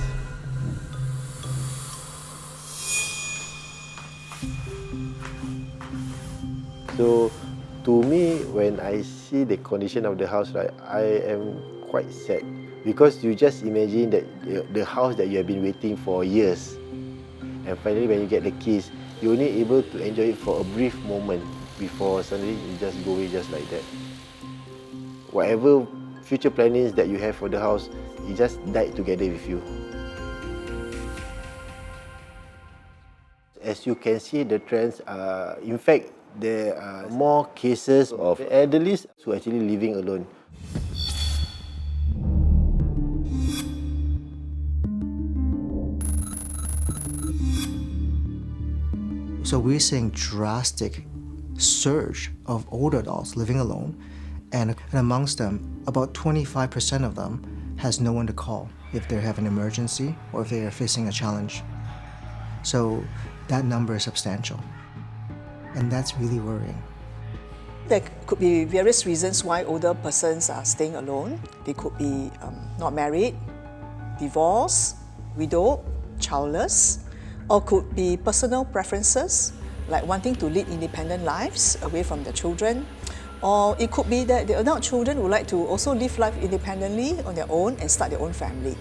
So to me, when I see the condition of the house, right, I am quite sad because you just imagine that the house that you have been waiting for years, and finally when you get the keys, you're only able to enjoy it for a brief moment before suddenly you just go away just like that. Whatever future plannings that you have for the house, it just died together with you. As you can see, the trends are, in fact, there are more cases of elderly who are actually living alone. So we're seeing drastic surge of older adults living alone, and amongst them, about 25% of them has no one to call if they have an emergency or if they are facing a challenge. So that number is substantial, and that's really worrying. There could be various reasons why older persons are staying alone. They could be not married, divorced, widowed, childless, or could be personal preferences, like wanting to lead independent lives away from their children. Or it could be that the adult children would like to also live life independently on their own and start their own family.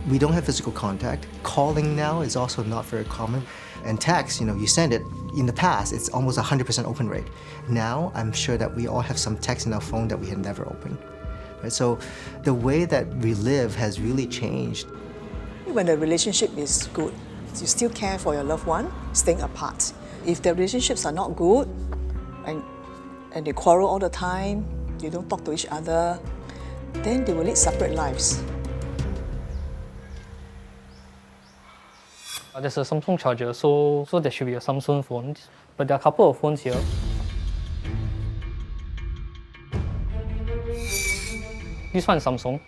We don't have physical contact. Calling now is also not very common. And text, you send it. In the past, it's almost 100% open rate. Now, I'm sure that we all have some text in our phone that we had never opened. Right? So the way that we live has really changed. When the relationship is good, you still care for your loved one, staying apart. If the relationships are not good, and they quarrel all the time, they don't talk to each other, then they will lead separate lives. There's a Samsung charger, so there should be a Samsung phone. But there are a couple of phones here. This one is Samsung.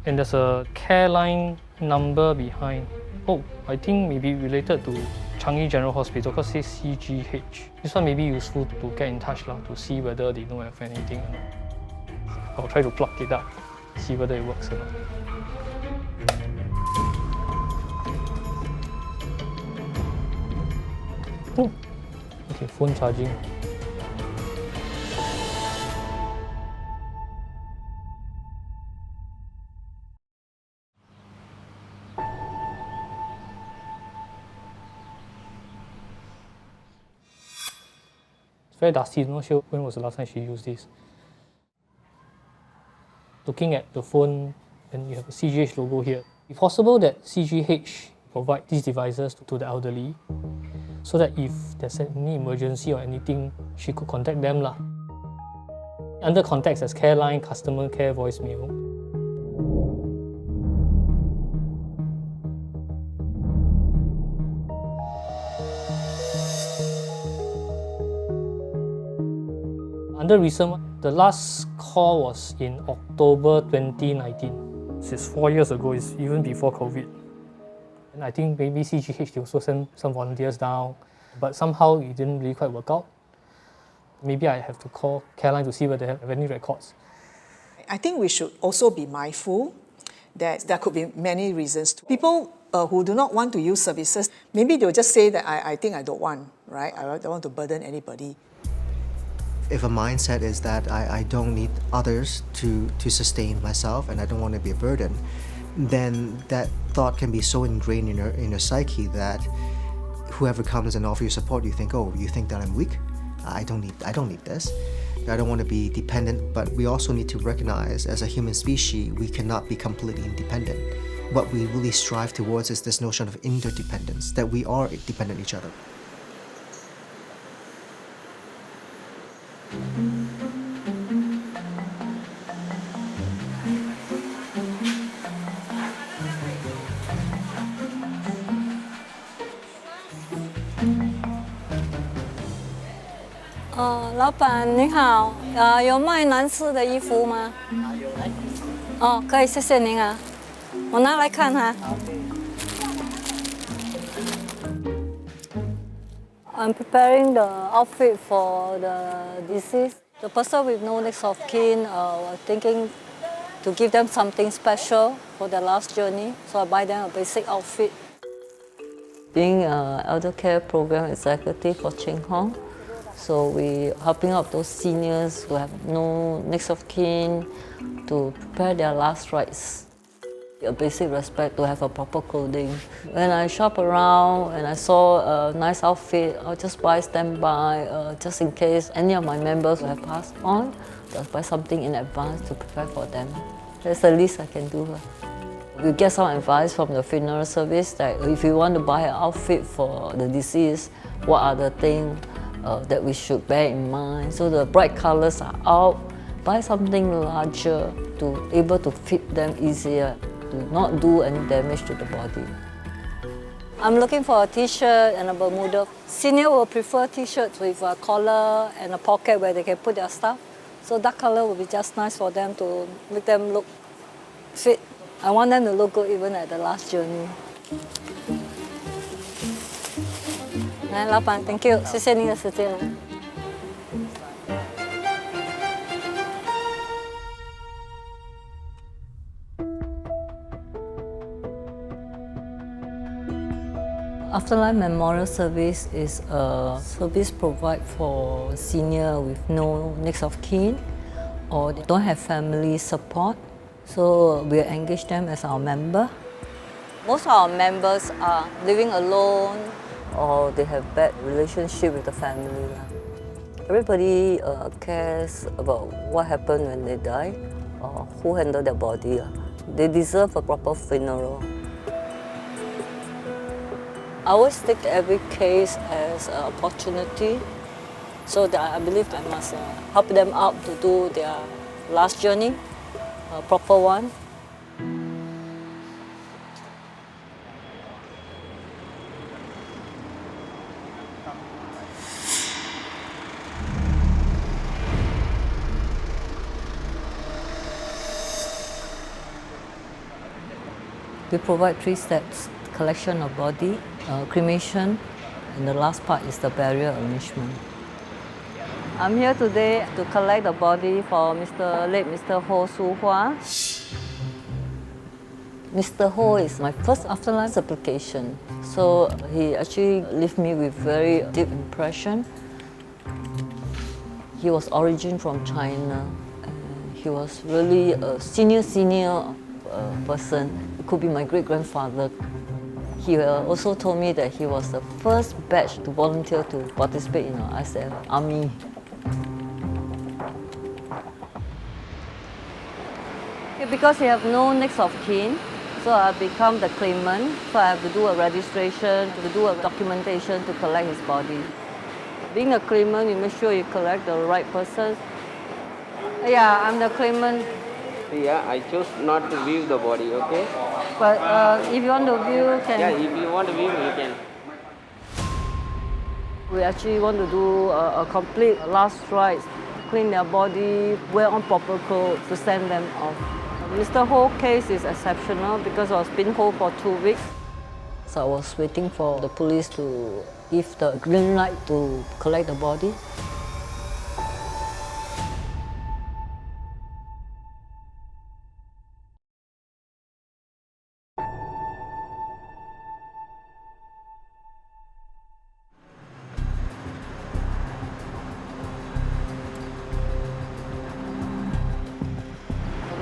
And there's a care line number behind. Oh, I think maybe related to Changi General Hospital because it says CGH. This one may be useful to get in touch to see whether they don't have anything or not. I'll try to plug it up, see whether it works or not. Oh, okay, phone charging. It's very dusty, I'm not sure when was the last time she used this. Looking at the phone, and you have a CGH logo here. It's possible that CGH provide these devices to the elderly so that if there's any emergency or anything, she could contact them. Under contacts as care line, customer care, voicemail. Under recent one, the last call was in October 2019. This is 4 years ago, it's even before COVID. And I think maybe CGH they also sent some volunteers down, but somehow it didn't really quite work out. Maybe I have to call Careline to see whether they have any records. I think we should also be mindful that there could be many reasons. People who do not want to use services, maybe they'll just say that I think I don't want, right? I don't want to burden anybody. If a mindset is that I don't need others to sustain myself and I don't want to be a burden, then that thought can be so ingrained in your psyche that whoever comes and offers you support, you think, oh, you think that I'm weak? I don't need this. I don't want to be dependent, but we also need to recognize as a human species, we cannot be completely independent. What we really strive towards is this notion of interdependence, that we are dependent on each other.哦，老板你好，有卖男士的衣服吗？有来。哦，可以，谢谢您啊，我拿来看哈。I'm preparing the outfit for the deceased. The person with no next of kin was thinking to give them something special for their last journey, so I buy them a basic outfit. Being an elder care program executive for Cheng Hong, so we helping out those seniors who have no next of kin to prepare their last rites. A basic respect to have a proper clothing. When I shop around and I saw a nice outfit, I'll just buy standby just in case any of my members have passed on. Just buy something in advance to prepare for them. That's the least I can do. We get some advice from the funeral service that if you want to buy an outfit for the deceased, what are the things that we should bear in mind. So the bright colors are out. Buy something larger to able to fit them easier, to not do any damage to the body. I'm looking for a t-shirt and a Bermuda. Senior will prefer t-shirts with a collar and a pocket where they can put their stuff. So that color will be just nice for them to make them look fit. I want them to look good even at the last journey. 来，老板 ，Thank you， 谢谢您的时间。Afterlife Memorial Service is a service provided for senior with no next of kin or they don't have family support. So we engage them as our member. Most of our members are living alone or they have bad relationship with the family. Everybody cares about what happened when they die or who handled their body. They deserve a proper funeral. I always take every case as an opportunity, so that I believe I must help them out to do their last journey, a proper one. We provide 3 steps: collection of body, cremation, and the last part is the burial arrangement. I'm here today to collect the body for late Mr. Ho Su Hua. Mr. Ho is my first afterlife application, so he actually left me with very deep impression. He was origin from China. He was really a senior person. It could be my great-grandfather. He also told me that he was the first batch to volunteer to participate in our ISAF army. Because he have no next of kin, so I become the claimant. So I have to do a registration, to do a documentation to collect his body. Being a claimant, you make sure you collect the right person. Yeah, I'm the claimant. Yeah, I chose not to view the body, okay? But if you want to view, can... Yeah, if you want to view, you can. We actually want to do a complete last rites, clean their body, wear on proper clothes to send them off. Mr. Ho's case is exceptional because I was being held for 2 weeks. So I was waiting for the police to give the green light to collect the body.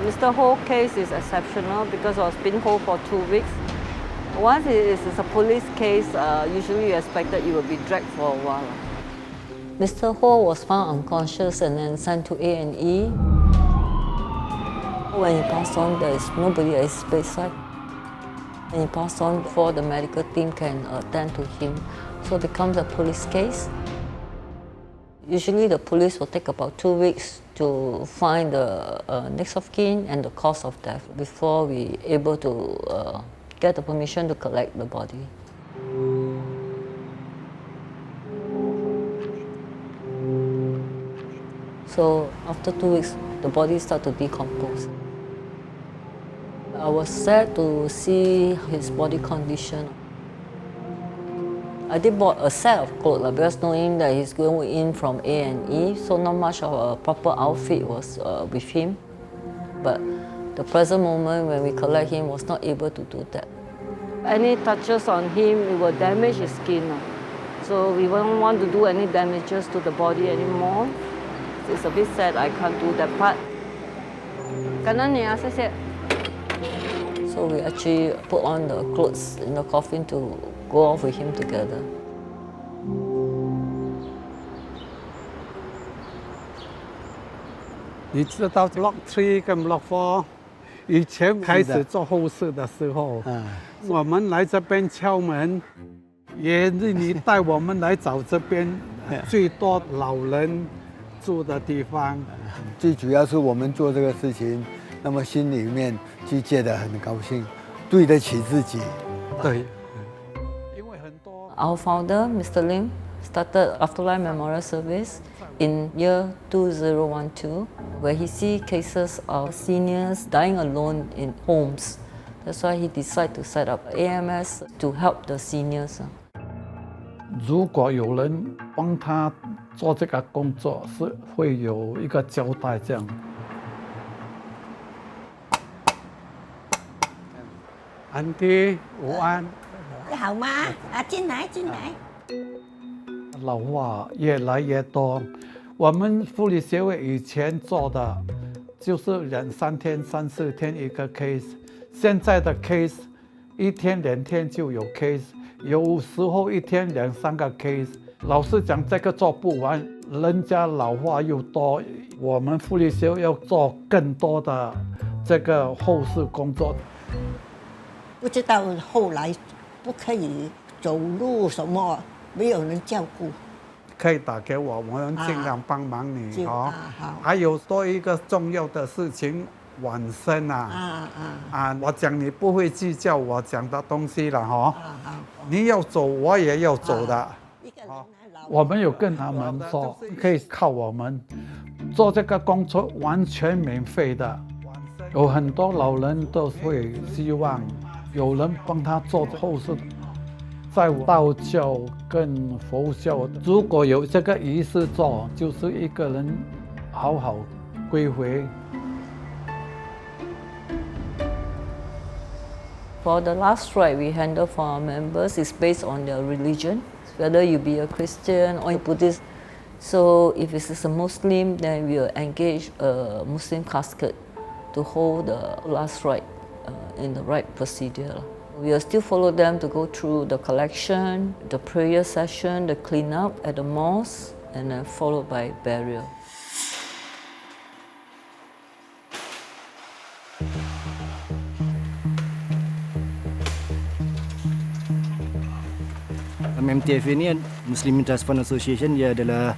Mr. Ho's case is exceptional because I was being held for 2 weeks. Once it is a police case, usually you expect that it will be dragged for a while. Mr. Ho was found unconscious and then sent to A&E. When he passed on, there is nobody at his bedside. When he passed on, before the medical team can attend to him, so it becomes a police case. Usually the police will take about 2 weeks to find the next of kin and the cause of death before we able to get the permission to collect the body. So after 2 weeks, the body started to decompose. I was sad to see his body condition. I did bought a set of clothes because knowing that he's going in from A&E, so not much of a proper outfit was with him. But the present moment when we collect him was not able to do that. Any touches on him, it will damage his skin. So we don't want to do any damages to the body anymore. It's a bit sad I can't do that part. So we actually put on the clothes in the coffin to go off with him together.你知道 Block 3跟 Block 4以前开始做后事的时候，我们来这边敲门，也是你带我们来找这边最多老人住的地方。最主要是我们做这个事情，那么心里面就觉得很高兴，对得起自己。对。Our founder, Mr. Lim, started Afterlife Memorial Service in year 2012, where he see cases of seniors dying alone in homes. That's why he decided to set up AMS to help the seniors. 如果有人帮他做这个工作，是会有一个交代这样。安迪，午安。你好吗？进来，进来。老化越来越多，我们护理协会以前做的就是2、3天、3、4天一个 case。现在的 case 1天2天就有 case， 有时候1天2、3个 case。老实讲，这个做不完，人家老化又多，我们护理师要做更多的这个后事工作。不知道后来不可以走路什么，没有人照顾。可以打给我，我们尽量帮忙你好。还有多一个重要的事情，往生我讲你不会计较我讲的东西了哈。你要走，我也要走的。我们有跟他们说，可以靠我们做这个工作，完全免费的。有很多老人都会希望有人帮他做后事。在道教跟佛教，如果有这个仪式做，就是一个人好好归回。For the last rite we handle for our members is based on their religion, whether you be a Christian or a Buddhist. So if it is a Muslim, then we will engage a Muslim casket to hold the last rite in the right procedure. We will still follow them to go through the collection, the prayer session, the cleanup at the mosque, and then followed by burial. MTF ini Muslim Trust Fund Association, dia adalah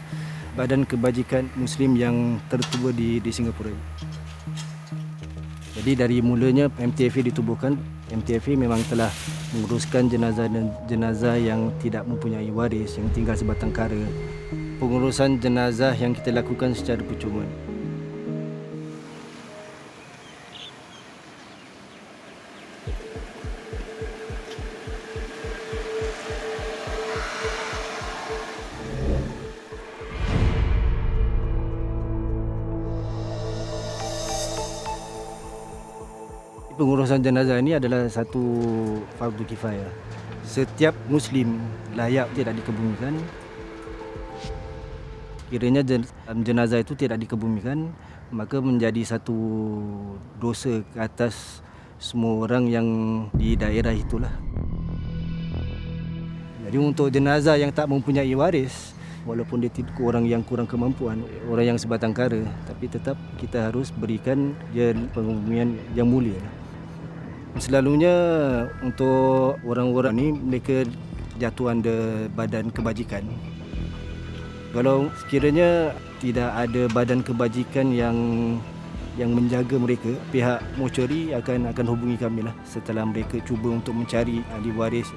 badan kebajikan Muslim yang tertua di Singapura. Jadi dari mulanya MTF ditubuhkan, MTF memang telah menguruskan jenazah yang tidak mempunyai waris, yang tinggal sebatang kara. Pengurusan jenazah yang kita lakukan secara percuma. Pengurusan jenazah ini adalah satu fardu kifayah. Setiap Muslim layak tidak dikebumikan. Kiranya jenazah itu tidak dikebumikan, maka menjadi satu dosa ke atas semua orang yang di daerah itulah. Jadi untuk jenazah yang tak mempunyai waris, walaupun dia orang yang kurang kemampuan, orang yang sebatang kara, tapi tetap kita harus berikan dia pengebumian yang mulia. Selalunya untuk orang-orang ni, mereka jatuh under badan kebajikan. Kalau sekiranya tidak ada badan kebajikan yang menjaga mereka, pihak mortuary akan hubungi kami lah setelah mereka cuba untuk mencari ahli waris.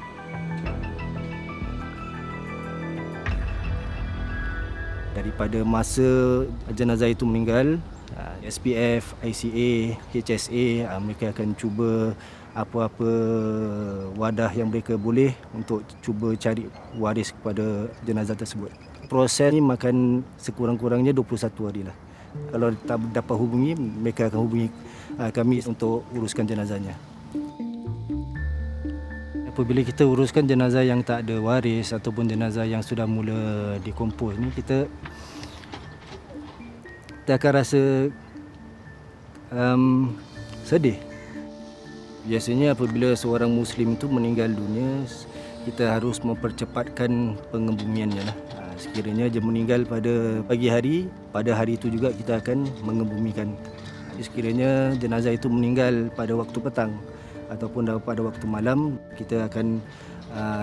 Daripada masa jenazah itu meninggal, SPF, ICA, HSA, mereka akan cuba apa-apa wadah yang mereka boleh untuk cuba cari waris kepada jenazah tersebut. Proses ini makan sekurang-kurangnya 21 hari lah. Kalau tak dapat hubungi, mereka akan hubungi kami untuk uruskan jenazahnya. Apabila kita uruskan jenazah yang tak ada waris ataupun jenazah yang sudah mula dikompos ni, kita akan rasa sedih. Biasanya apabila seorang Muslim itu meninggal dunia, kita harus mempercepatkan pengebumiannya lah. Sekiranya dia meninggal pada pagi hari, pada hari itu juga kita akan mengebumikan. Sekiranya jenazah itu meninggal pada waktu petang ataupun pada waktu malam, kita akan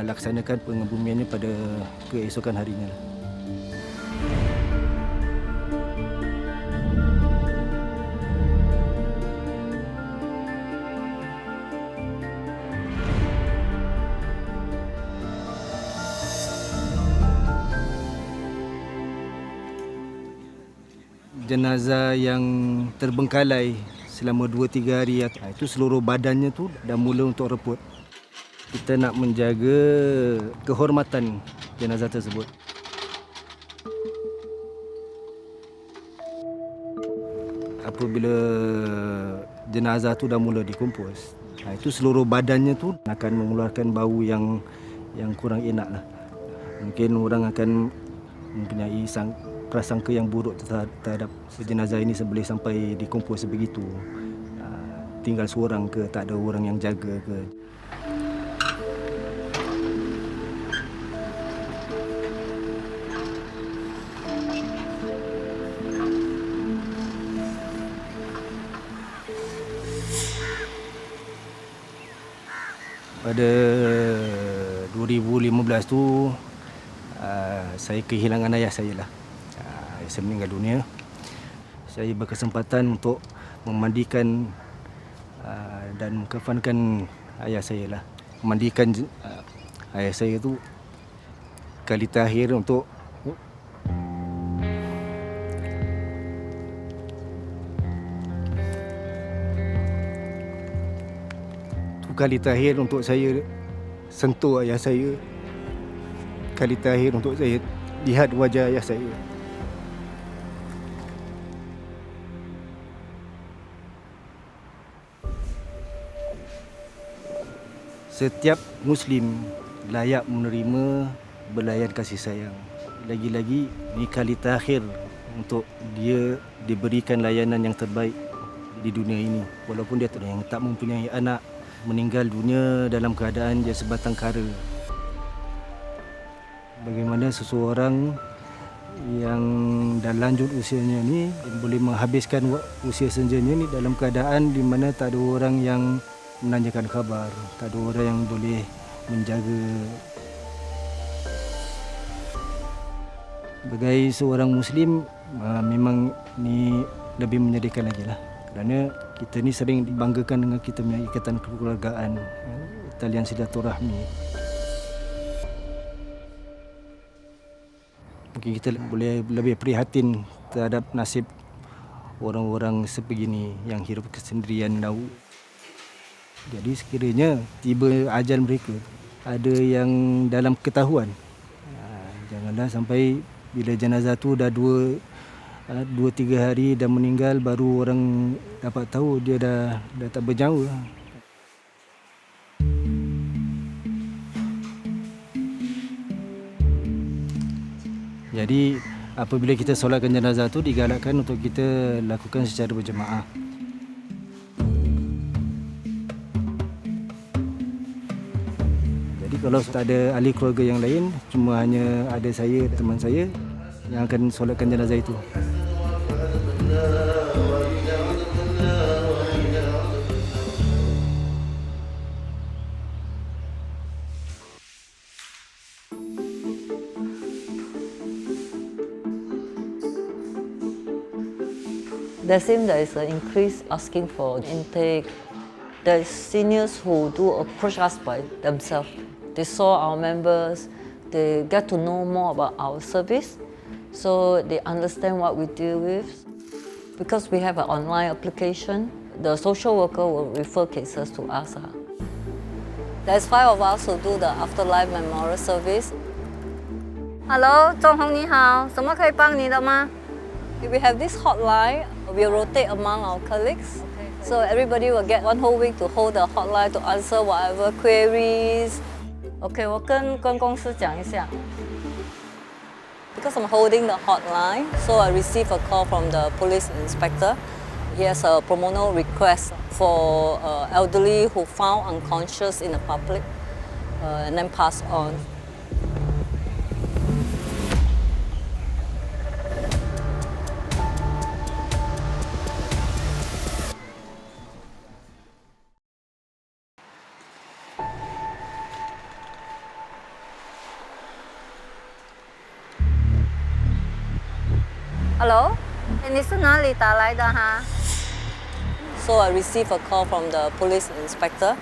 laksanakan pengebumiannya pada keesokan harinya. Jenazah yang terbengkalai selama 2-3 hari, itu seluruh badannya tu dah mula untuk reput. Kita nak menjaga kehormatan jenazah tersebut. Apabila jenazah tu dah mula dikompos, itu seluruh badannya tu akan mengeluarkan bau yang kurang enak lah. Mungkin orang akan mempunyai prasangka yang buruk terhadap jenazah ini boleh sampai dikompos sebegitu. Tinggal seorang ke, tak ada orang yang jaga ke. Pada 2015 tu saya kehilangan ayah saya lah. Ayah saya meninggal dunia. Saya berkesempatan untuk memandikan dan mengkafankan ayah saya lah. Memandikan ayah saya tu kali terakhir untuk kali terakhir untuk saya sentuh ayah saya, kali terakhir untuk saya lihat wajah ayah saya. Setiap Muslim layak menerima belayan kasih sayang. Lagi-lagi ini kali terakhir untuk dia diberikan layanan yang terbaik di dunia ini. Walaupun dia yang tak mempunyai anak, meninggal dunia dalam keadaan dia sebatang kara. Bagaimana seseorang yang dah lanjut usianya ni boleh menghabiskan usia senjanya ni dalam keadaan di mana tak ada orang yang menanyakan khabar, tak ada orang yang boleh menjaga. Sebagai seorang Muslim, memang ni lebih menyedihkan lagi lah. Kerana kita ni sering dibanggakan dengan kita punya ikatan kekeluargaan, talian silaturahmi. Mungkin kita boleh lebih prihatin terhadap nasib orang-orang sebegini yang hidup kesendirian lau. Jadi sekiranya tiba ajal mereka, ada yang dalam ketahuan, janganlah sampai bila jenazah tu dah 2-3 hari dah meninggal baru orang dapat tahu dia dah tak bernyawa. Jadi apabila kita solatkan jenazah tu digalakkan untuk kita lakukan secara berjemaah. Jadi kalau tak ada ahli keluarga yang lain, cuma hanya ada saya dan teman saya yang akan solatkan jenazah itu. There seems there is an increase asking for intake. There are seniors who do approach us by themselves. They saw our members, they get to know more about our service, so they understand what we deal with. Because we have an online application, the social worker will refer cases to us. There's 5 of us who do the Afterlife memorial service. Hello, 仲红你好，什么可以帮你的吗？ We have this hotline. We rotate among our colleagues. So everybody will get 1 whole week to hold the hotline to answer whatever queries. OK， 我跟公司讲一下。Because I'm holding the hotline, so I receive a call from the police inspector. He has a pro bono request for elderly who found unconscious in the public and then passed on. Hello， 你是哪里打来的哈？ So I received a call from the police inspector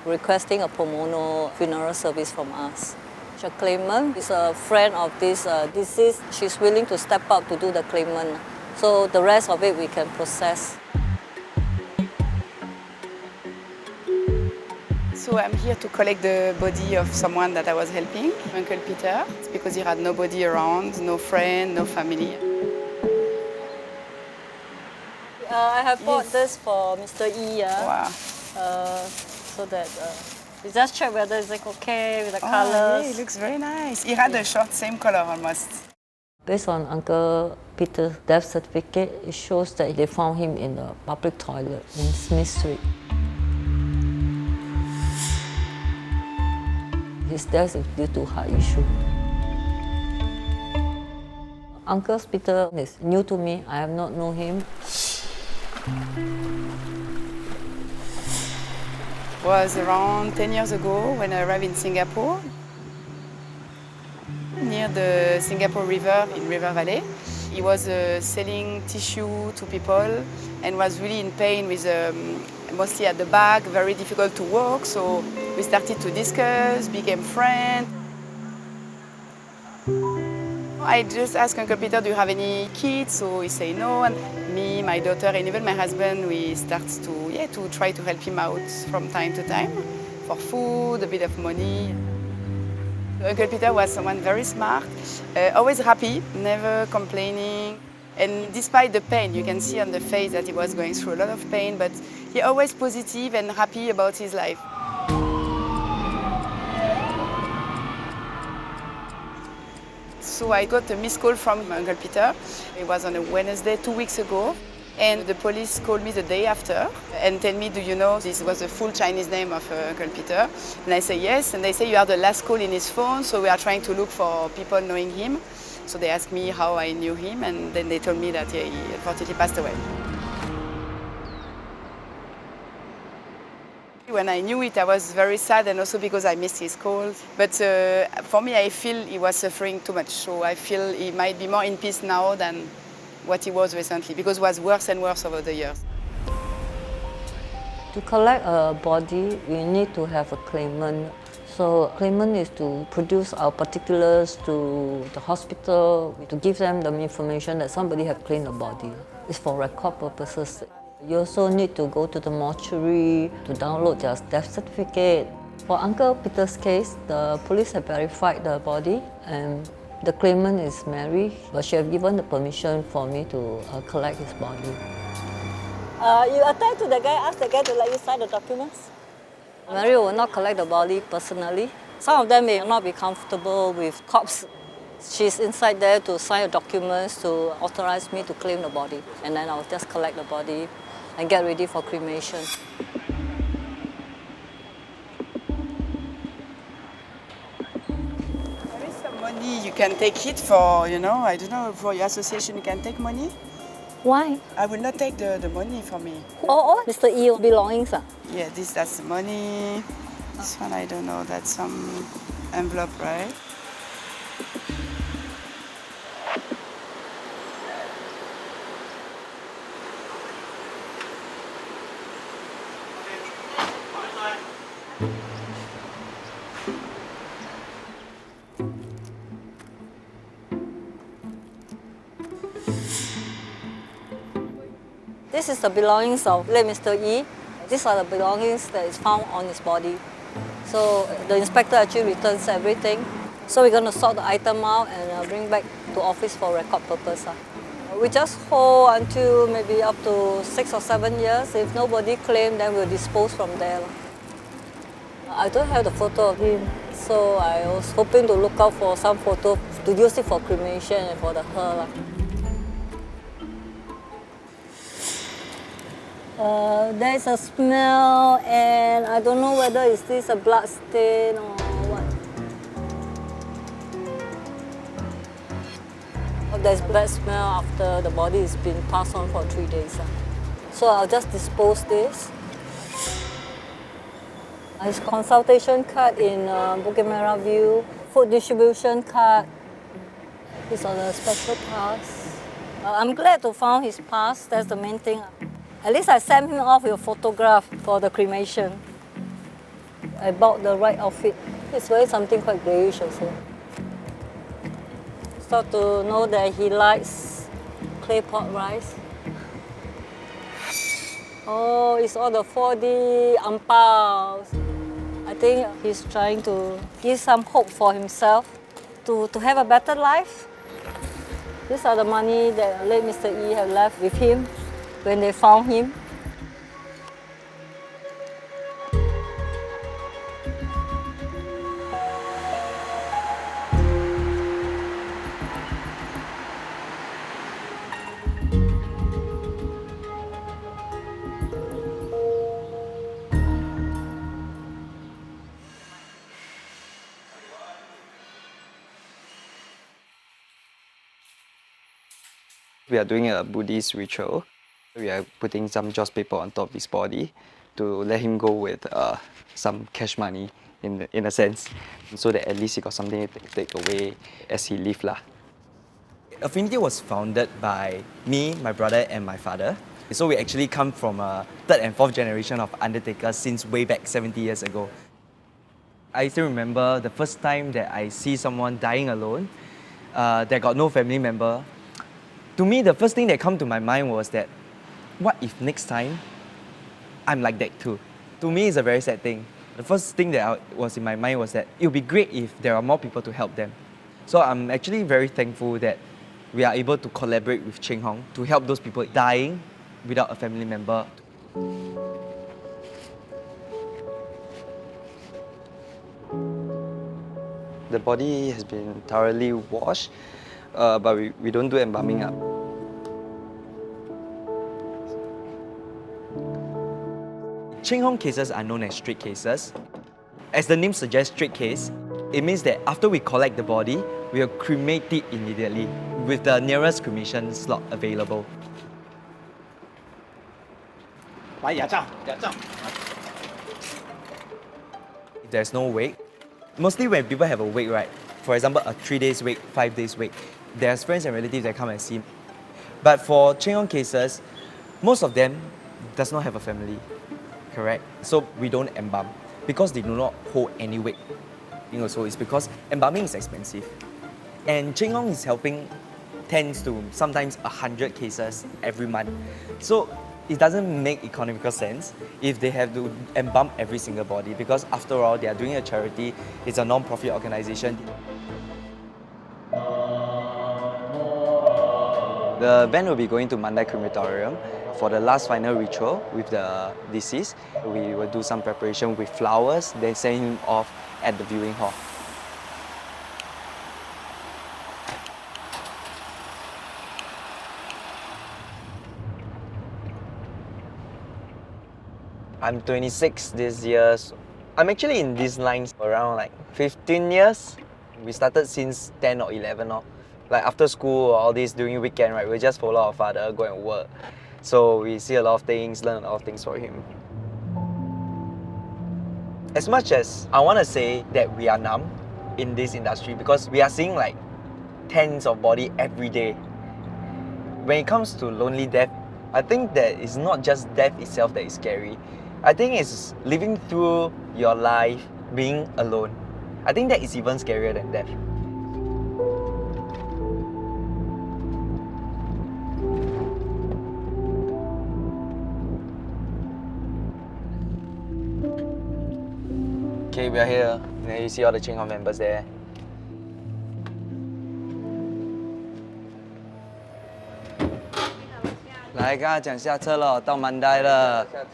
requesting a pro bono funeral service from us. The claimant is a friend of this deceased. She's willing to step up to do the claimant. So the rest of it we can process. So I'm here to collect the body of someone that I was helping, Uncle Peter, because he had nobody around, no friend, no family. I have bought this for Mr. E. Wow. So that we just check whether it's like okay with the colors. Yeah, it looks very nice. He had a short, same color almost. Based on Uncle Peter's death certificate, it shows that they found him in the public toilet in Smith Street. His death is due to heart issue. Uncle Peter is new to me. I have not known him. It was around 10 years ago when I arrived in Singapore, near the Singapore River in River Valley. He was selling tissue to people and was really in pain with mostly at the back, very difficult to walk. So we started to discuss, became friends. I just asked Uncle Peter, do you have any kids? So he said no. And me, my daughter, and even my husband, we start to try to help him out from time to time for food, a bit of money. Uncle Peter was someone very smart, always happy, never complaining. And despite the pain, you can see on the face that he was going through a lot of pain, but he always positive and happy about his life. So I got a missed call from Uncle Peter. It was on a Wednesday 2 weeks ago. And the police called me the day after and tell me, do you know this was the full Chinese name of Uncle Peter? And I say yes, and they say you are the last call in his phone, so we are trying to look for people knowing him. So they asked me how I knew him, and then they told me that he unfortunately passed away. When I knew it, I was very sad, and also because I missed his call. But for me, I feel he was suffering too much, so I feel he might be more in peace now than what he was recently, because it was worse and worse over the years. To collect a body, we need to have a claimant. So claimant is to produce our particulars to the hospital, to give them the information that somebody have claimed the body. It's for record purposes. You also need to go to the mortuary to download their death certificate. For Uncle Peter's case, the police have verified the body and the claimant is Mary, but she have given the permission for me to collect his body. You attend to the guy, ask the guy to let you sign the documents? Mary will not collect the body personally. Some of them may not be comfortable with corpse. She's inside there to sign the documents to authorize me to claim the body. And then I'll just collect the body and get ready for cremation. There is some money you can take it for, I don't know, for your association you can take money. Why? I will not take the money for me. Oh, Mr. E belongings. Yeah, that's the money. This one, I don't know, that's some envelope, right? This is the belongings of late Mr. E. These are the belongings that is found on his body. So the inspector actually returns everything. So we're going to sort the item out and bring back to office for record purpose. We just hold until maybe up to 6 or 7 years. If nobody claims, then we'll dispose from there. I don't have the photo of him, so I was hoping to look out for some photo to use it for cremation and for the her. There's a smell, and I don't know whether is this a blood stain or what. There's bad smell after the body has been passed on for 3 days. So I'll just dispose this. His consultation card in Bukit Merah View, food distribution card. He's on a special pass. I'm glad to find his pass, that's the main thing. At least I sent him off with a photograph for the cremation. I bought the right outfit. He's wearing something quite grayish also. Start to know that he likes clay pot rice. Oh, it's all the 4D ampaos. I think he's trying to give some hope for himself to have a better life. These are the money that late Mr. E have left with him when they found him. We are doing a Buddhist ritual. We are putting some joss paper on top of his body to let him go with some cash money in a sense, so that at least he got something to take away as he live lah. Affinity was founded by me, my brother and my father. So we actually come from a third and fourth generation of undertakers since way back 70 years ago. I still remember the first time that I see someone dying alone, that got no family member. To me, the first thing that came to my mind was that, what if next time I'm like that too? To me, it's a very sad thing. The first thing that was in my mind was that it would be great if there are more people to help them. So I'm actually very thankful that we are able to collaborate with Cheng Hong to help those people dying without a family member. The body has been thoroughly washed, but we don't do embalming up. Cheng Hong cases are known as straight cases. As the name suggests, straight case, it means that after we collect the body, we will cremate it immediately with the nearest cremation slot available. If there's no wake, mostly when people have a wake, right? For example, a 3 days wake, 5 days wake, there's friends and relatives that come and see. But for Cheng Hong cases, most of them does not have a family, correct? So we don't embalm because they do not hold any wake. Also, it's because embalming is expensive. And Cheng Hong is helping tens to sometimes 100 cases every month. So it doesn't make economical sense if they have to embalm every single body, because after all, they are doing a charity, it's a non-profit organization. The band will be going to Mandai Crematorium for the last final ritual with the deceased. We will do some preparation with flowers, then send him off at the viewing hall. I'm 26 this year. So I'm actually in these lines around like 15 years. We started since 10 or 11. Like after school or all this during weekend, right? We just follow our father, go and work. So we see a lot of things, learn a lot of things from him. As much as I want to say that we are numb in this industry because we are seeing like tens of bodies every day. When it comes to lonely death, I think that it's not just death itself that is scary. I think it's living through your life being alone. I think that is even scarier than death. Okay, we are here. And you see all the Cheng Hong members there.来，跟他讲下车了，到曼呆了。下车。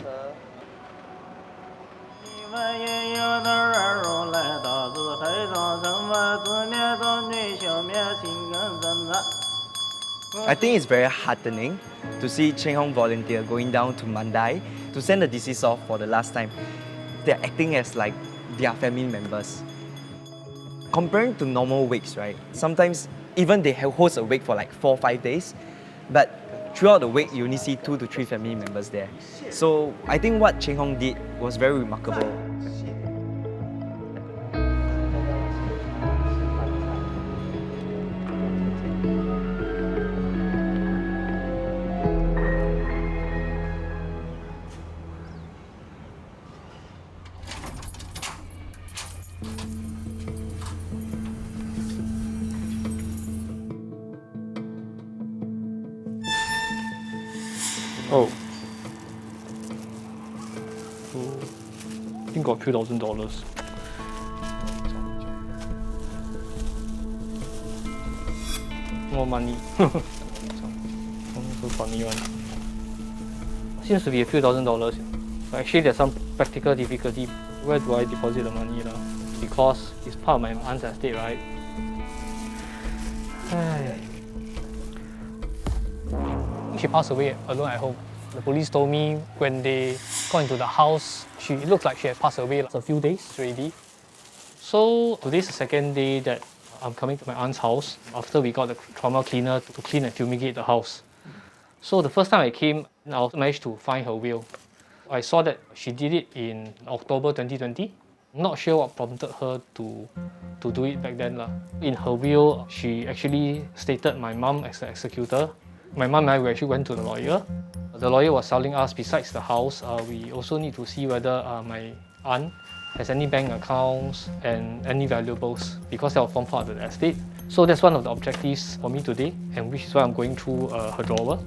I think it's very heartening to see Cheng Hong volunteer going down to Mandai to send the deceased off for the last time. They're acting as like their family members. Comparing to normal wakes, right? Sometimes even they host a wake for like 4 or 5 days, but throughout the wake you only see 2 to 3 family members there. So I think what Cheng Hong did was very remarkable. Oh. So, I think got $3,000. More money. So funny one. Seems to be a few $1,000s. But actually, there's some practical difficulty. Where do I deposit the money now? Because it's part of my aunt's estate, right? She passed away alone at home. The police told me when they got into the house, it looked like she had passed away like a few days already. So today's the second day that I'm coming to my aunt's house after we got the trauma cleaner to clean and fumigate the house. So the first time I came, I managed to find her will. I saw that she did it in October 2020. I'm not sure what prompted her to do it back then. In her will, she actually stated my mum as the executor. My mum and I actually went to the lawyer. The lawyer was telling us, besides the house, we also need to see whether my aunt has any bank accounts and any valuables, because that will form part of the estate. So that's one of the objectives for me today, and which is why I'm going through her drawer.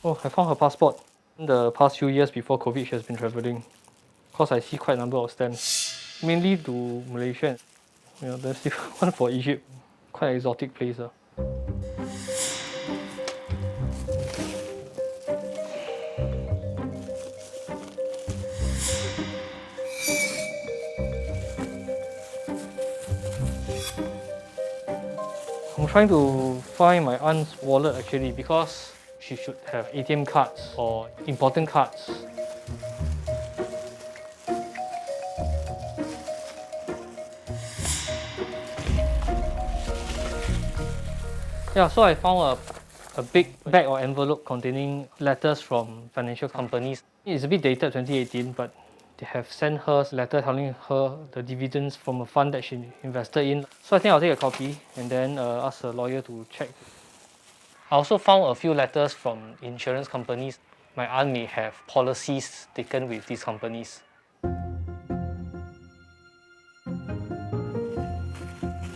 Oh, I found her passport. In the past few years before COVID, she has been travelling. Because I see quite a number of stamps, mainly to Malaysia. There's still one for Egypt. Quite an exotic place. I'm trying to find my aunt's wallet actually, because she should have ATM cards or important cards. Yeah, so I found a big bag or envelope containing letters from financial companies. It's a bit dated 2018, but they have sent her a letter telling her the dividends from a fund that she invested in. So I think I'll take a copy and then ask the lawyer to check. I also found a few letters from insurance companies. My aunt may have policies taken with these companies.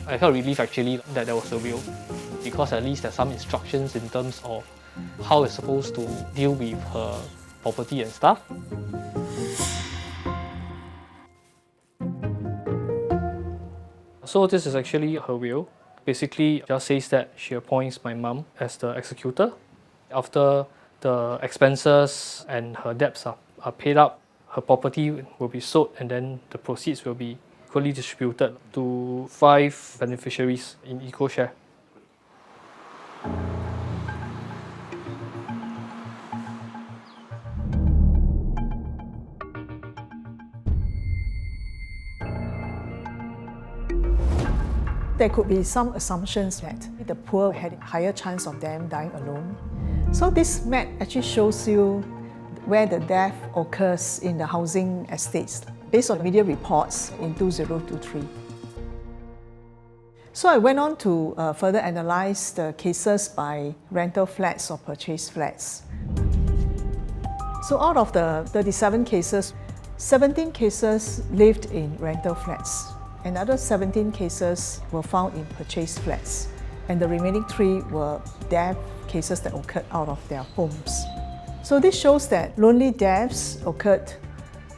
I felt relief actually that there was a will, because at least there's some instructions in terms of how it's supposed to deal with her property and stuff. So this is actually her will. Basically, it just says that she appoints my mum as the executor. After the expenses and her debts are paid up, her property will be sold and then the proceeds will be equally distributed to 5 beneficiaries in equal share. There could be some assumptions that the poor had a higher chance of them dying alone. So this map actually shows you where the death occurs in the housing estates based on media reports in 2023. So I went on to further analyze the cases by rental flats or purchase flats. So out of the 37 cases, 17 cases lived in rental flats. Another 17 cases were found in purchased flats, and the remaining 3 were death cases that occurred out of their homes. So this shows that lonely deaths occurred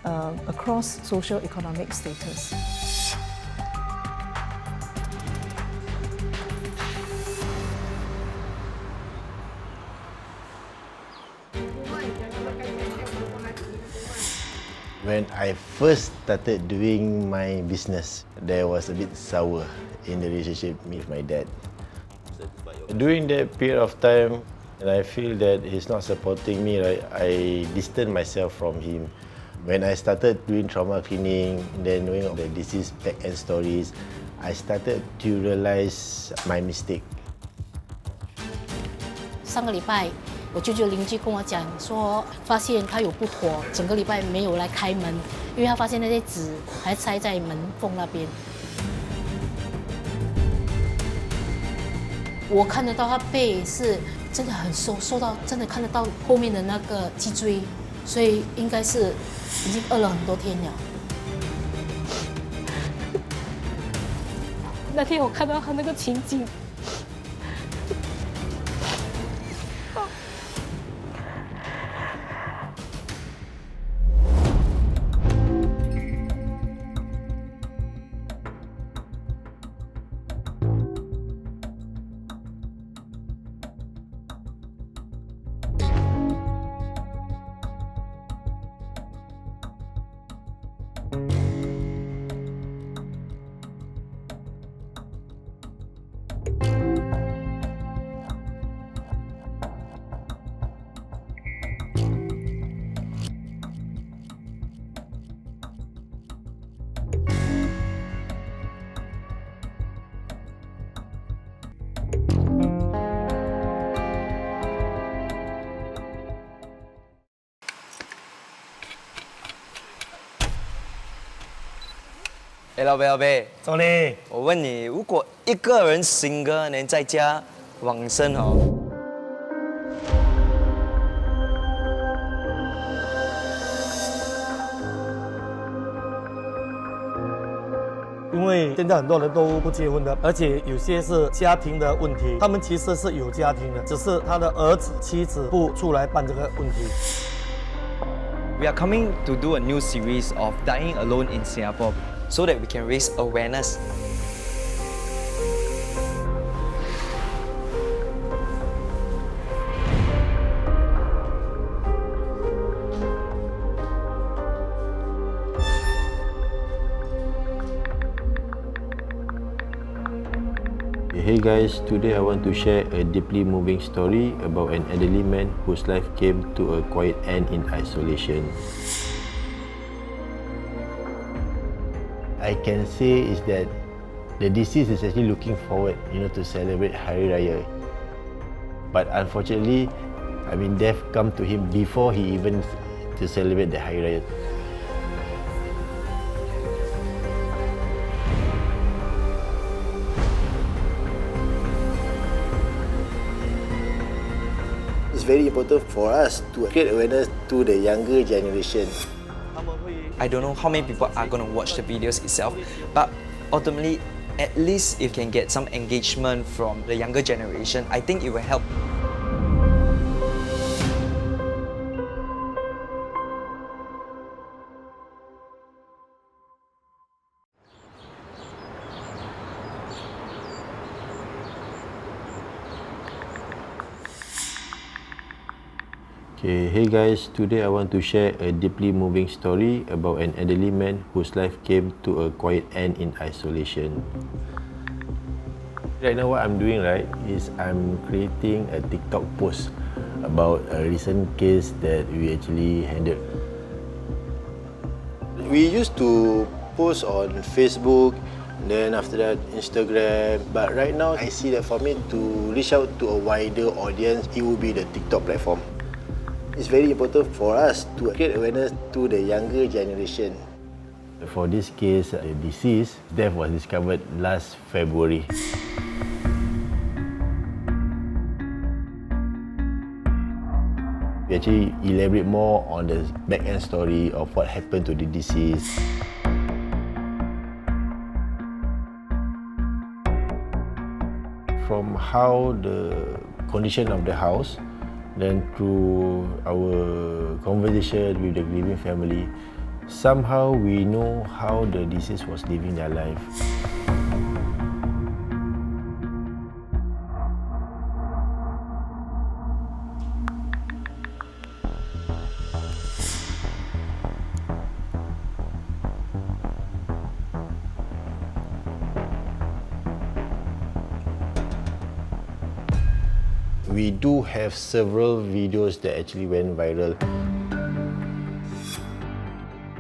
across socio-economic status. When I first started doing my business, there was a bit sour in the relationship with my dad. During that period of time, and I feel that he's not supporting me, right, I distanced myself from him. When I started doing trauma cleaning, then knowing of the disease back-end stories, I started to realize my mistake. 上个礼拜，我舅舅邻居跟我讲说，发现他有不妥，整个礼拜没有来开门，因为他发现那些纸还塞在门缝那边。我看得到他背是真的很瘦，瘦到真的看得到后面的那个脊椎，所以应该是已经饿了很多天了。那天我看到他那个情景。老贝，老贝，走嘞！我问你，如果一个人single能在家往生哦，因为现在很多人都不结婚的，而且有些是家庭的问题，他们其实是有家庭的，只是他的儿子、妻子不出来办这个问题。We are coming to do a new series of dying alone in Singapore, so that we can raise awareness. Hey guys, today I want to share a deeply moving story about an elderly man whose life came to a quiet end in isolation. I can say is that the deceased is actually looking forward, to celebrate Hari Raya. But unfortunately, death come to him before he even to celebrate the Hari Raya. It's very important for us to create awareness to the younger generation. I don't know how many people are going to watch the videos itself, but ultimately, at least if you can get some engagement from the younger generation, I think it will help. Okay, hey guys, today I want to share a deeply moving story about an elderly man whose life came to a quiet end in isolation. Right now what I'm doing is I'm creating a TikTok post about a recent case that we actually handled. We used to post on Facebook, then after that Instagram, but right now I see that for me to reach out to a wider audience, it will be the TikTok platform. It's very important for us to create awareness to the younger generation. For this case, the deceased death was discovered last February. We actually elaborate more on the back-end story of what happened to the deceased. From how the condition of the house, then through our conversation with the grieving family, somehow we know how the deceased was living their life. We do have several videos that actually went viral.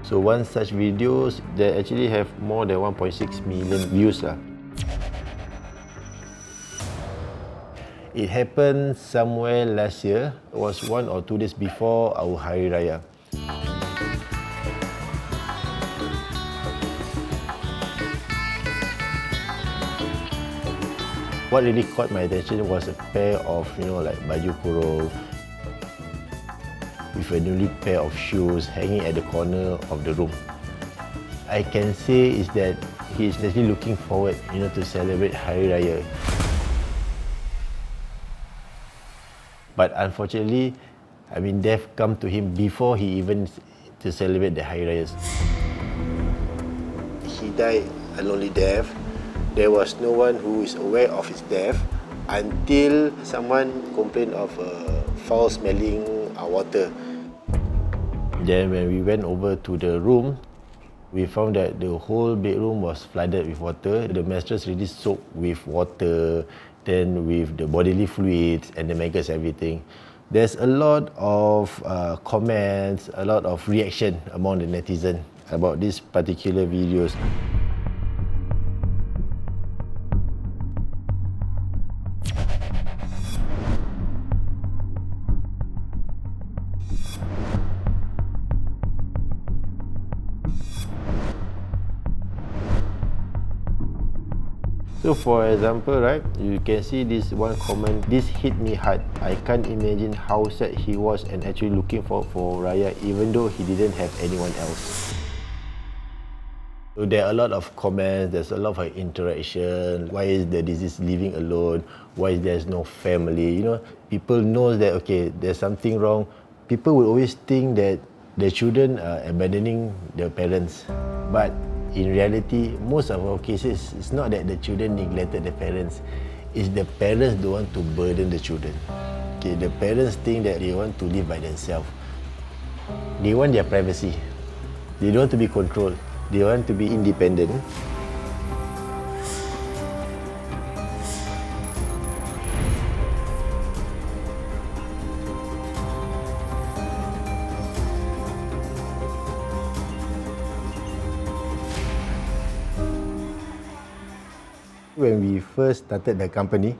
So one such videos that actually have more than 1.6 million views. It happened somewhere last year. It was 1 or 2 days before our Hari Raya. What really caught my attention was a pair of, like baju kurung with a newly pair of shoes hanging at the corner of the room. I can say is that he is actually looking forward, to celebrate Hari Raya. But unfortunately, death come to him before he even to celebrate the Hari Rayas. He died a lonely death. There was no one who is aware of his death until someone complained of foul-smelling water. Then when we went over to the room, we found that the whole bedroom was flooded with water. The mattress really soaked with water, then with the bodily fluids and the maggots, everything. There's a lot of comments, a lot of reaction among the netizens about these particular videos. So for example, right, you can see this one comment, this hit me hard. I can't imagine how sad he was and actually looking for Raya even though he didn't have anyone else. So there are a lot of comments, there's a lot of interaction. Why is the deceased living alone? Why there's no family? You know, people know that, okay, there's something wrong. People will always think that the children are abandoning their parents. But in reality, most of our cases, it's not that the children neglected the parents. It's the parents don't want to burden the children. Okay, the parents think that they want to live by themselves. They want their privacy. They don't want to be controlled. They want to be independent. When we first started the company,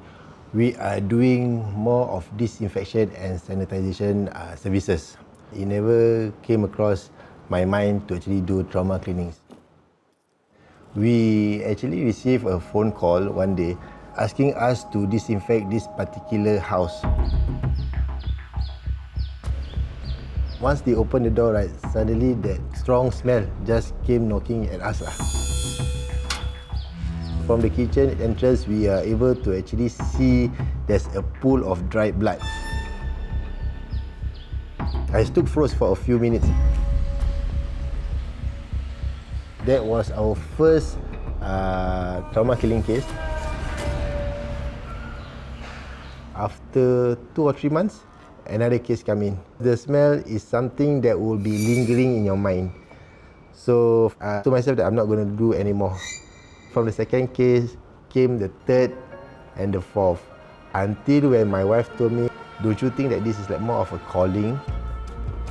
we are doing more of disinfection and sanitization services. It never came across my mind to actually do trauma cleanings. We actually received a phone call one day asking us to disinfect this particular house. Once they opened the door, right, suddenly that strong smell just came knocking at us. From the kitchen entrance, we are able to actually see there's a pool of dried blood. I stood froze for a few minutes. That was our first trauma killing case. After 2 or 3 months, another case came in. The smell is something that will be lingering in your mind. So I told myself that I'm not going to do anymore. From the second case came the third and the fourth. Until when my wife told me, don't you think that this is like more of a calling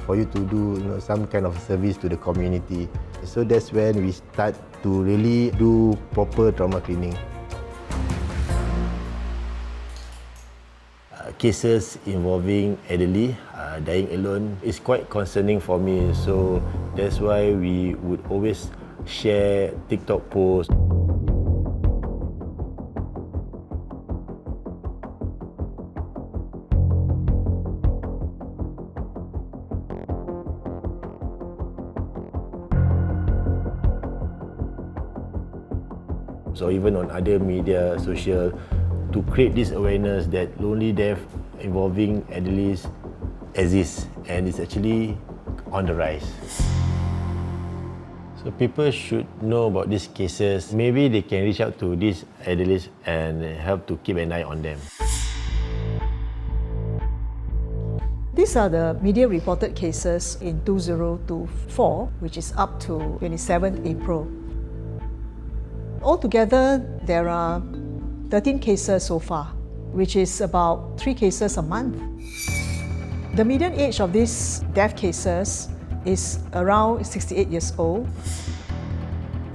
for you to do, you know, some kind of service to the community? So that's when we start to really do proper trauma cleaning. Cases involving elderly dying alone is quite concerning for me. So that's why we would always share TikTok posts. So even on other media, social, to create this awareness that lonely death involving elderly exists and it's actually on the rise. So people should know about these cases. Maybe they can reach out to these elderly and help to keep an eye on them. These are the media reported cases in 2024, which is up to 27 April. Altogether, there are 13 cases so far, which is about 3 cases a month. The median age of these death cases is around 68 years old.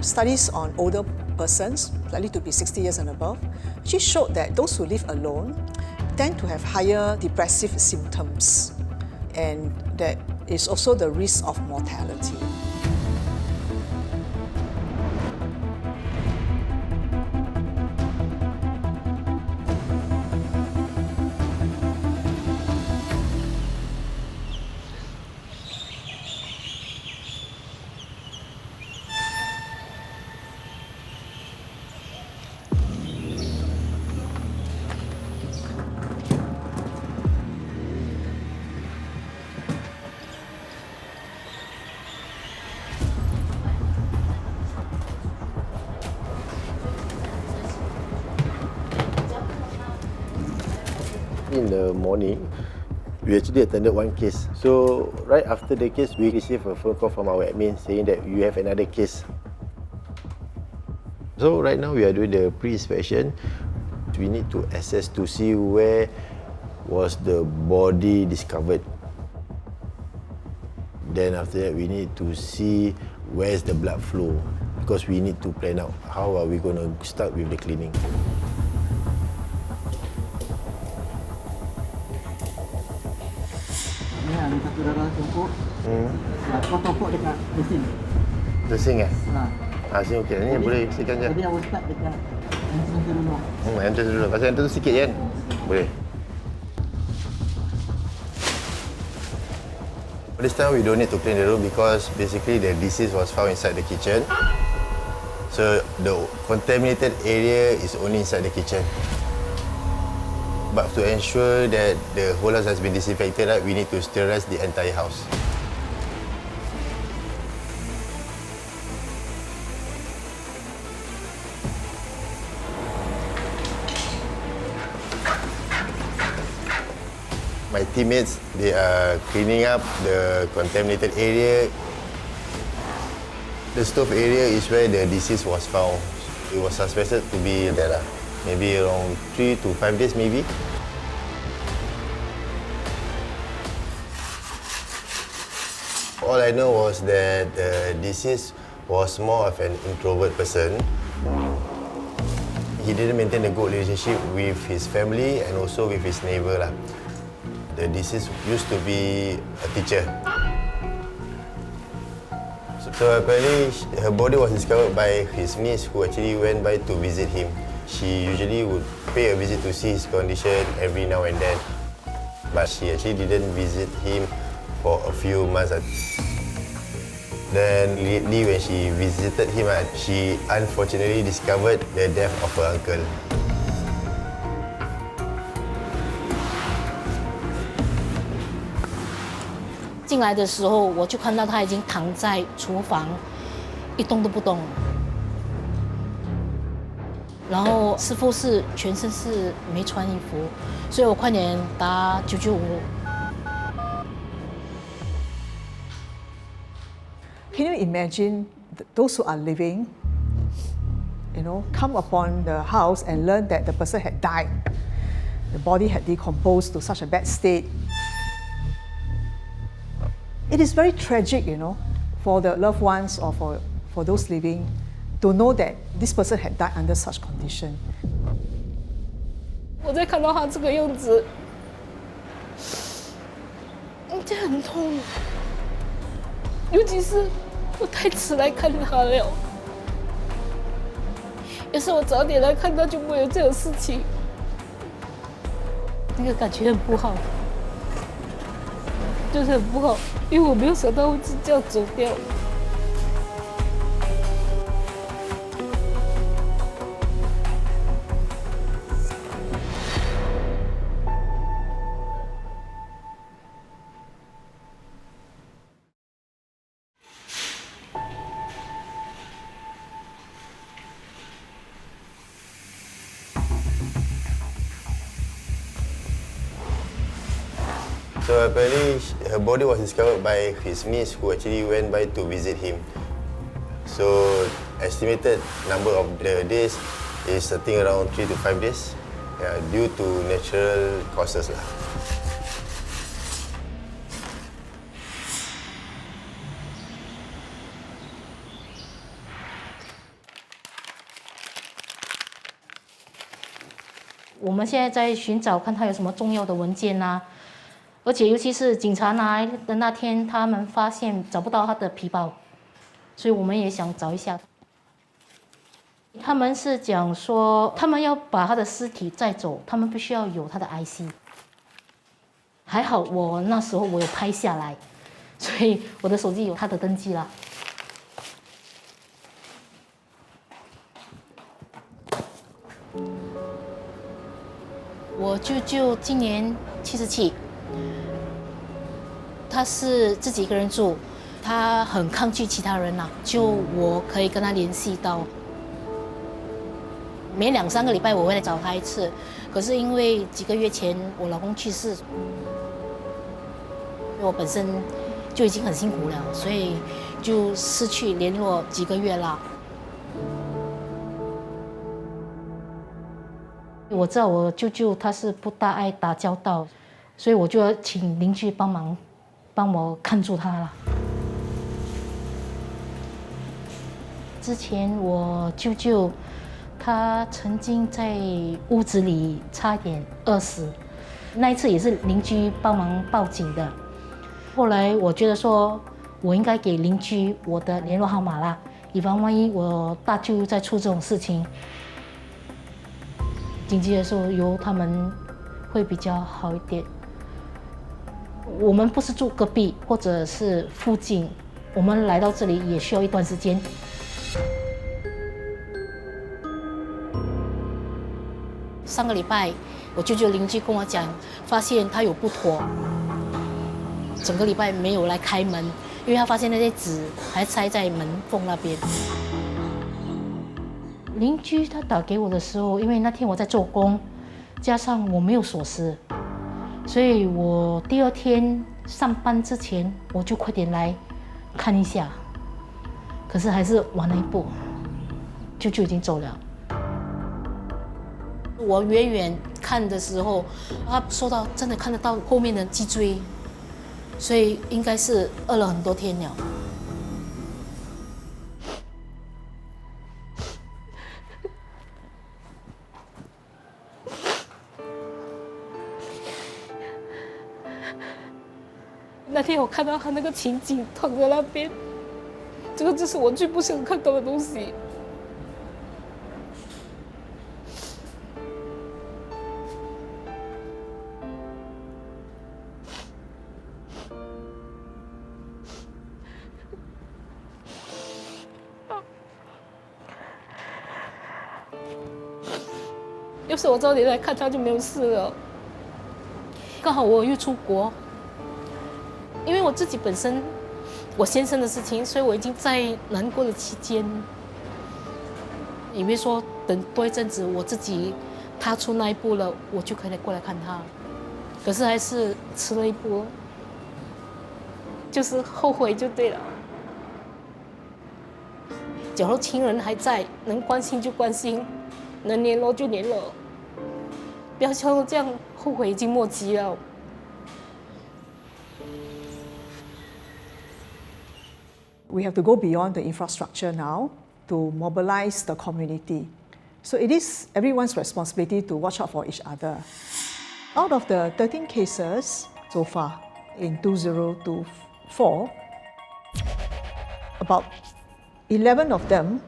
Studies on older persons, likely to be 60 years and above, actually showed that those who live alone tend to have higher depressive symptoms, and that is also the risk of mortality. In the morning, we actually attended one case. So right after the case, we received a phone call from our admin saying that you have another case. So right now we are doing the pre-inspection. We need to assess to see where was the body discovered. Then after that, we need to see where's the blood flow, because we need to plan out how are we going to start with the cleaning. Ni satu darah tumpuk. Kau topok dekat mesin. Mesin eh? Ha. Mesin okey. Ni boleh bersihkan je. Jadi awak start dekat Enter dulu. Pasal enter tu sikit kan? Boleh. This time we don't need to clean the room because basically the disease was found inside the kitchen. So the contaminated area is only inside the kitchen. But to ensure that the whole house has been disinfected, right, we need to sterilize the entire house. My teammates, they are cleaning up the contaminated area. The stove area is where the disease was found. It was suspected to be there, maybe around 3 to 5 days maybe. All I know was that the deceased was more of an introvert person. He didn't maintain a good relationship with his family and also with his neighbor. The deceased used to be a teacher. So apparently her body was discovered by his niece who actually went by to visit him. She usually would pay a visit to see his condition every now and then. But she actually didn't visit him for a few months. Then lately when she visited him, she unfortunately discovered the death of her uncle. 进来的时候，我就看到他已经躺在厨房，一动都不动。然后师傅是全身是没穿衣服，所以我快点打995。Can you imagine those who are living, come upon the house and learn that the person had died, the body had decomposed to such a bad state? It is very tragic, for the loved ones or for those living to know that this person had died under such condition. 我在看到他这个样子，这很痛，尤其是我太迟来看他了。要是我早点来看他，就不会有这种事情。那个感觉很不好。 就是很不好，因为我没有想到会是这样走掉。So apparently her body was discovered by his niece who actually went by to visit him. So estimated number of the days is I think around 3 to 5 days, due to natural causes. 我们现在在寻找，看他有什么重要的文件啊。 而且，尤其是警察拿来的那天，他们发现找不到他的皮包，所以我们也想找一下。他们是讲说，他们要把他的尸体载走，他们必须要有他的 IC。还好我那时候我有拍下来，所以我的手机有他的登记啦。我舅舅今年77。 他是自己一个人住，他很抗拒其他人呐，就我可以跟他联系到。每2、3个礼拜我会来找他一次，可是因为几个月前我老公去世，我本身就已经很辛苦了，所以就失去联络几个月啦。我知道我舅舅他是不大爱打交道，所以我就要请邻居帮忙。 帮我看住他了。之前我舅舅，他曾经在屋子里差点饿死，那一次也是邻居帮忙报警的。后来我觉得说，我应该给邻居我的联络号码啦，以防万一我大舅再出这种事情。紧急的时候由他们会比较好一点。我们不是住隔壁或者是附近，我们来到这里也需要一段时间。上个礼拜，我舅舅邻居跟我讲，发现他有不妥，整个礼拜没有来开门，因为他发现那些纸还塞在门缝那边。邻居他打给我的时候，因为那天我在做工，加上我没有锁匙，所以我第二天上班之前我就快点来看一下，可是还是晚了一步，舅舅已经走了。我远远看的时候，他说到真的看得到后面的脊椎，所以应该是饿了很多天了。那天我看到他那个情景，躺在那边，这个就是我最不想看到的东西。要是我早点来看他，就没有事了。刚好我又出国，因为我自己本身我先生的事情，所以我已经在难过的期间，以为说等多一阵子我自己踏出那一步了，我就可以过来看他。可是还是迟了一步，就是后悔就对了。假如亲人还在，能关心就关心，能联络就联络，不要像我这样后悔已经莫及了。We have to go beyond the infrastructure now to mobilize the community. So it is everyone's responsibility to watch out for each other. Out of the 13 cases so far in 2024, about 11 of them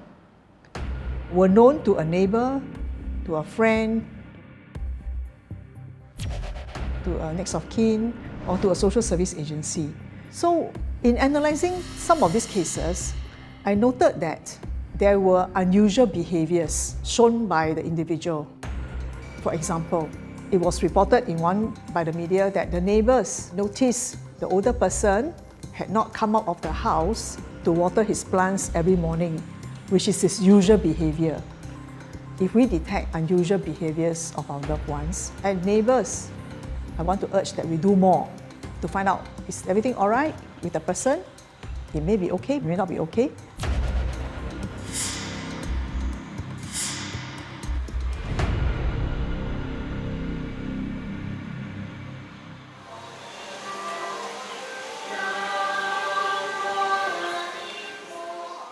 were known to a neighbor, to a friend, to a next of kin, or to a social service agency. So in analysing some of these cases, I noted that there were unusual behaviours shown by the individual. For example, it was reported in one by the media that the neighbours noticed the older person had not come out of the house to water his plants every morning, which is his usual behaviour. If we detect unusual behaviours of our loved ones and neighbours, I want to urge that we do more to find out, is everything all right with the person? It may be okay, it may not be okay.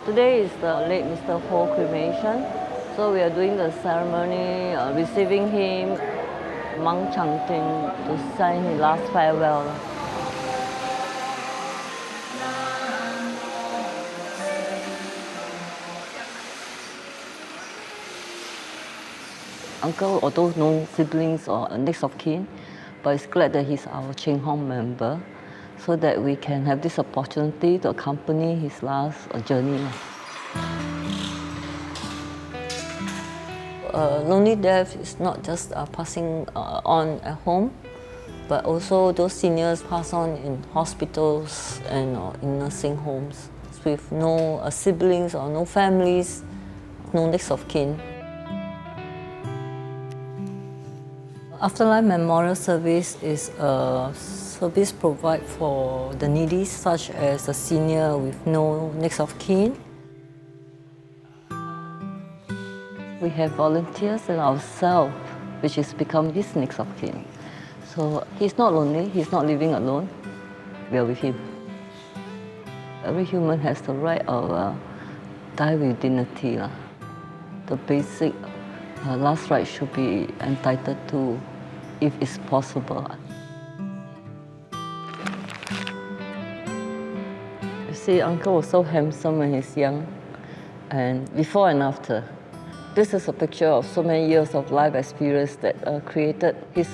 Today is the late Mr. Ho cremation, so we are doing the ceremony, receiving him, monk chanting to sign his last farewell. Uncle, although no siblings or next of kin, but it's glad that he's our Ching Hong member, so that we can have this opportunity to accompany his last journey. Lonely death is not just passing on at home, but also those seniors pass on in hospitals and in nursing homes with no siblings or no families, no next of kin. Afterlife Memorial Service is a service provided for the needy, such as a senior with no next of kin. We have volunteers and ourselves, which has become his next of kin. So he's not lonely, he's not living alone, we are with him. Every human has the right of die with dignity. The basic last right should be entitled to, if it's possible. You see, Uncle was so handsome when he's young, and before and after. This is a picture of so many years of life experience that created his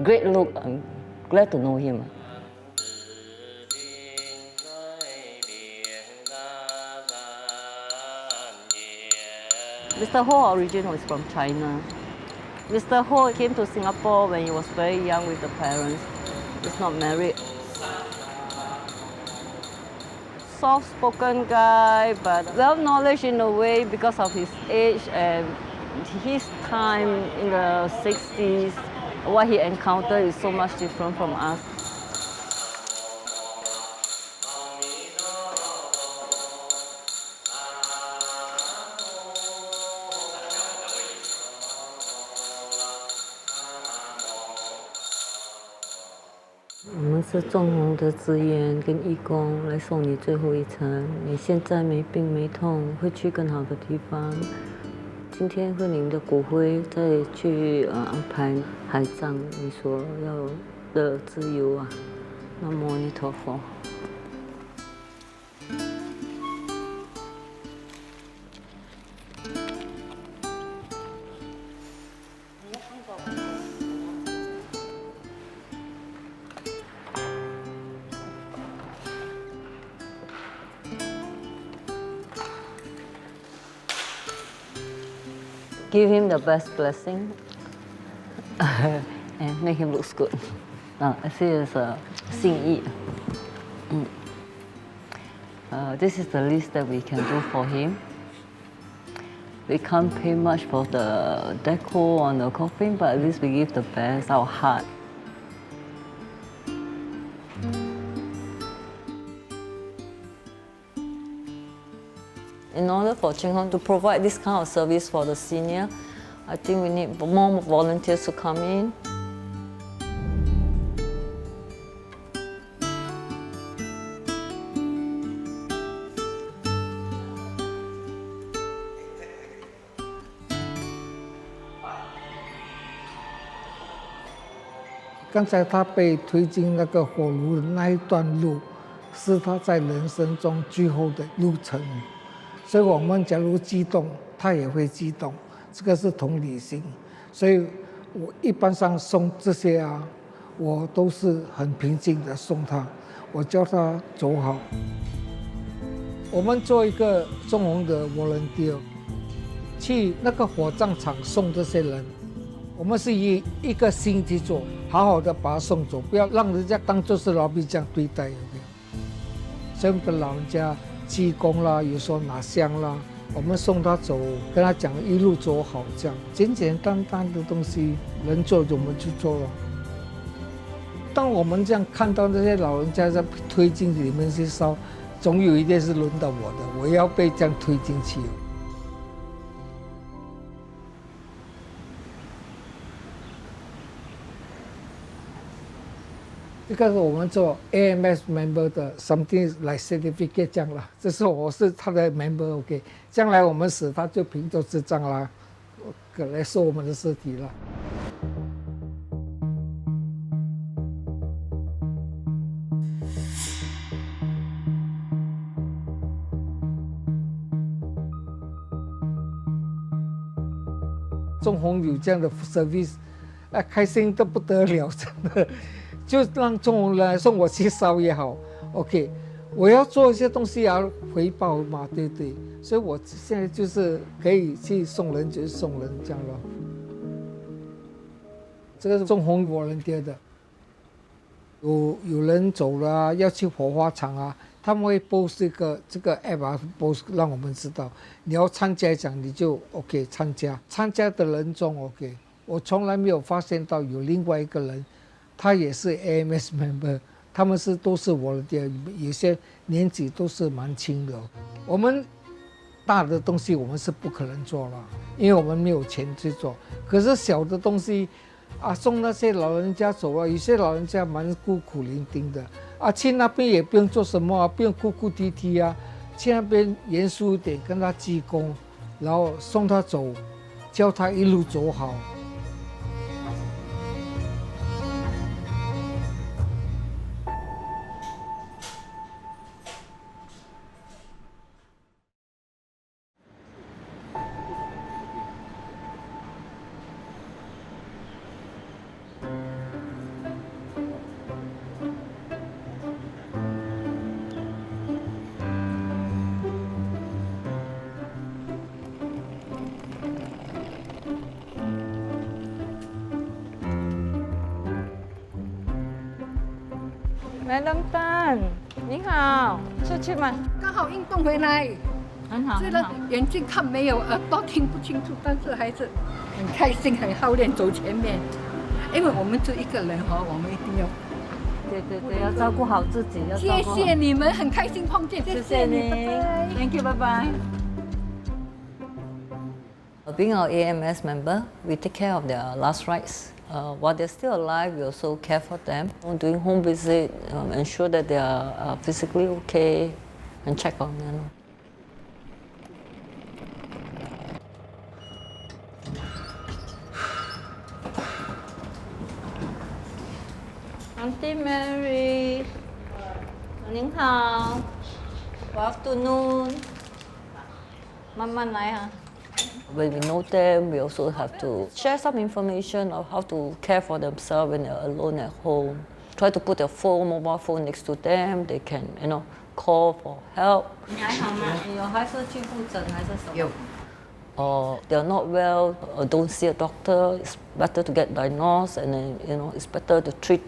great look. I'm glad to know him. Mr. Ho originally is from China. Mr. Ho came to Singapore when he was very young with the parents. He's not married. Soft-spoken guy, but well-knowledge in a way because of his age and his time in the 60s. What he encountered is so much different from us.我们是纵红的职员跟义工来送你最后一程。你现在没病没痛，会去更好的地方。今天会领的骨灰再去安排海葬，你所要的自由啊。南无阿弥陀佛。Give him the best blessing and make him look good. I see it's a 心意. This is the least that we can do for him. We can't pay much for the deco on the coffin, but at least we give the best, our heart. In order for Ching Hong to provide this kind of service for the senior, I think we need more volunteers to come in. "刚才他被推进那个火炉的那一段路，是他在人生中最后的路程。所以我们假如激动，他也会激动，这个是同理心。所以我一般上送这些啊，我都是很平静的送他，我叫他走好。我们做一个纵红的 volunteer， 去那个火葬场送这些人，我们是以一个心去做，好好的把他送走，不要让人家当作是老兵这样对待。所以我们的老人家济公啦，有时候拿香啦，我们送他走，跟他讲一路走好，这样简简单单的东西，能做就我们去做了。当我们这样看到那些老人家在推进里面去烧，总有一天是轮到我的，我要被这样推进去。这个是我们做 AMS member 的 something like certificate 这样啦，这是我是他的 member OK， 将来我们死他就凭着这张啦，来收我们的尸体了。中红有这样的 service， 开心得不得了，真的。就让中红人来送我去烧也好 ，OK， 我要做一些东西要回报嘛，对不对？所以我现在就是可以去送人就是送人这样咯。这个是中红volunteer的，有人走了要去火化场啊，他们会 post 这个 app 啊 post 让我们知道，你要参加奖你就 OK 参加的人中 OK， 我从来没有发现到有另外一个人。他也是 AMS member， 他们都是volunteer，有些年纪都是蛮轻的。我们大的东西我们是不可能做了，因为我们没有钱去做。可是小的东西啊，送那些老人家走啊，有些老人家蛮孤苦伶仃的啊，去那边也不用做什么啊，不用哭哭啼啼啊，去那边严肃一点，跟他鞠躬，然后送他走，叫他一路走好。Madam Tan，你好，出去吗？刚好运动回来，很好。虽然眼睛看没有，耳朵听不清楚，但是还是很开心，很好练走前面。因为我们就一个人哈，我们一定要。对，要照顾好自己。要谢谢你们，很开心碰见，谢谢你 ，Thank you， 拜拜。Being our AMS member, we take care of their last rites. While they're still alive, we also care for them. Doing home visit, ensure that they are physically okay, and check on them. Auntie Mary， 您好 ，Good afternoon， 慢慢来哈。When we know them, we also have to share some information of how to care for themselves when they're alone at home. Try to put their mobile phone next to them. They can, call for help. 你还好吗？有还是去复诊还是什么？有。Or they're not well, or don't see a doctor. It's better to get diagnosed, and then it's better to treat.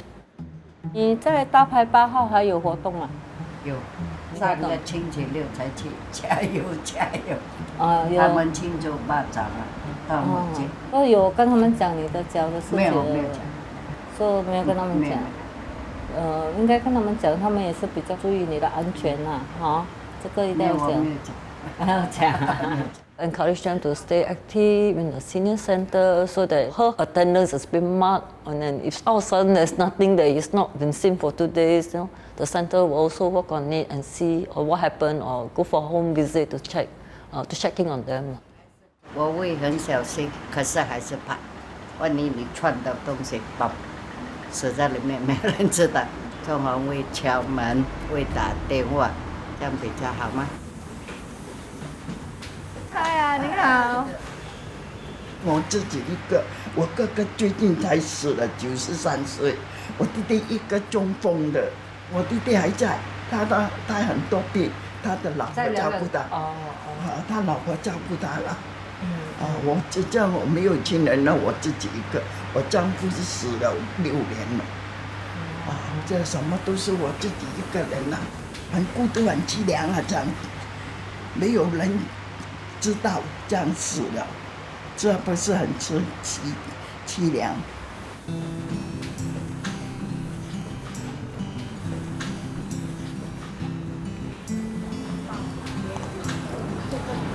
你在大排8号还有活动吗？有，上个星期六才去，加油加油！有他们庆祝巴掌啊，到我家。有跟他们讲你的脚的事情？没有讲。说没有跟他们讲。应该跟他们讲，他们也是比较注意你的安全呐，哈，这个一定要讲。还要讲。Encourage them to stay active in the senior center so that her attendance has been marked. And then if all of a sudden there's nothing that is not been seen for 2 days, the center will also work on it and see what happened or go for a home visit to check in on them. 我会很小心，可是还是怕，万一你串到东西爆，死在里面没人知道。通常会敲门，会打电话，这样比较好吗？嗨啊，你好。我自己一个，我哥哥最近才死了，93岁。我弟弟一个中风的，我弟弟还在，他很多病，他的老婆照顾他。他老婆照顾他了。我这样我没有亲人了，我自己一个。我丈夫是死了6年了。这什么都是我自己一个人啊，很孤独，很凄凉啊，这样，没有人知道这样死了，这不是很凄凉？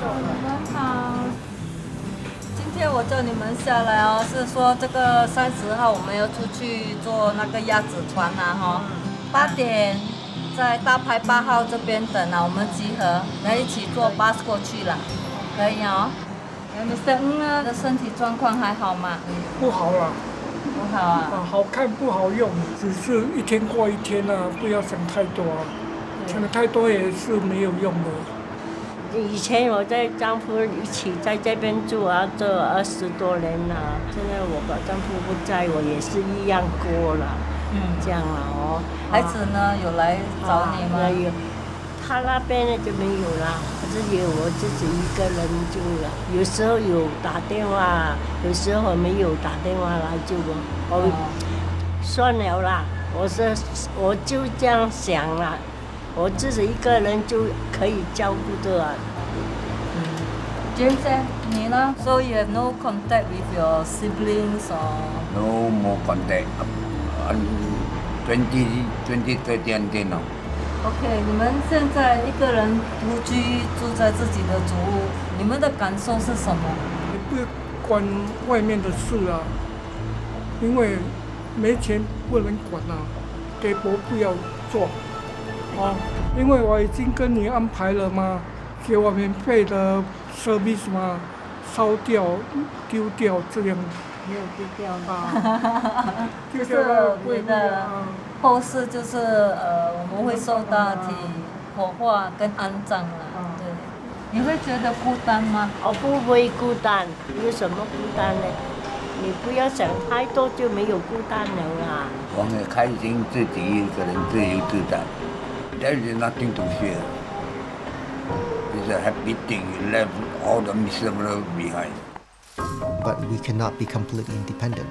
你们好，今天我叫你们下来哦，是说这个30号我们要出去坐那个鸭子船啊，8点在大排8号这边等啊，我们集合，来一起坐巴士过去了，可以哦。Mr. Ng 的身体状况还好吗？不好了。不好啊。好看不好用，只是一天过一天啊，不要想太多，想太多也是没有用的。以前我在丈夫一起在这边住啊，这20多年了。现在我把丈夫不在，我也是一样过了。这样了哦。孩子呢，有来找你吗？有，他那边呢就没有了，只有我自己一个人住了。有时候有打电话，有时候没有打电话来就我算了啦。我就这样想了。我自己一个人就可以照顾的啊。James， 你呢 ？So you have no contact with your siblings or? No more contact. 2013 until now. OK， 你们现在一个人独居住在自己的祖屋，你们的感受是什么？也不管外面的事啊，因为没钱不能管啊，给伯不要做。因为我已经跟你安排了嘛，给我免费的 service 嘛，烧掉、丢掉这样。没有丢掉啊，就是你的后事就是我们会受到火化跟安葬了。对，你会觉得孤单吗？我不会孤单，有什么孤单呢？你不要想太多，就没有孤单了啦。我很开心，自己一个人自由自在。There is nothing to fear. It's a happy thing. You left all the miserable behind. But we cannot be completely independent.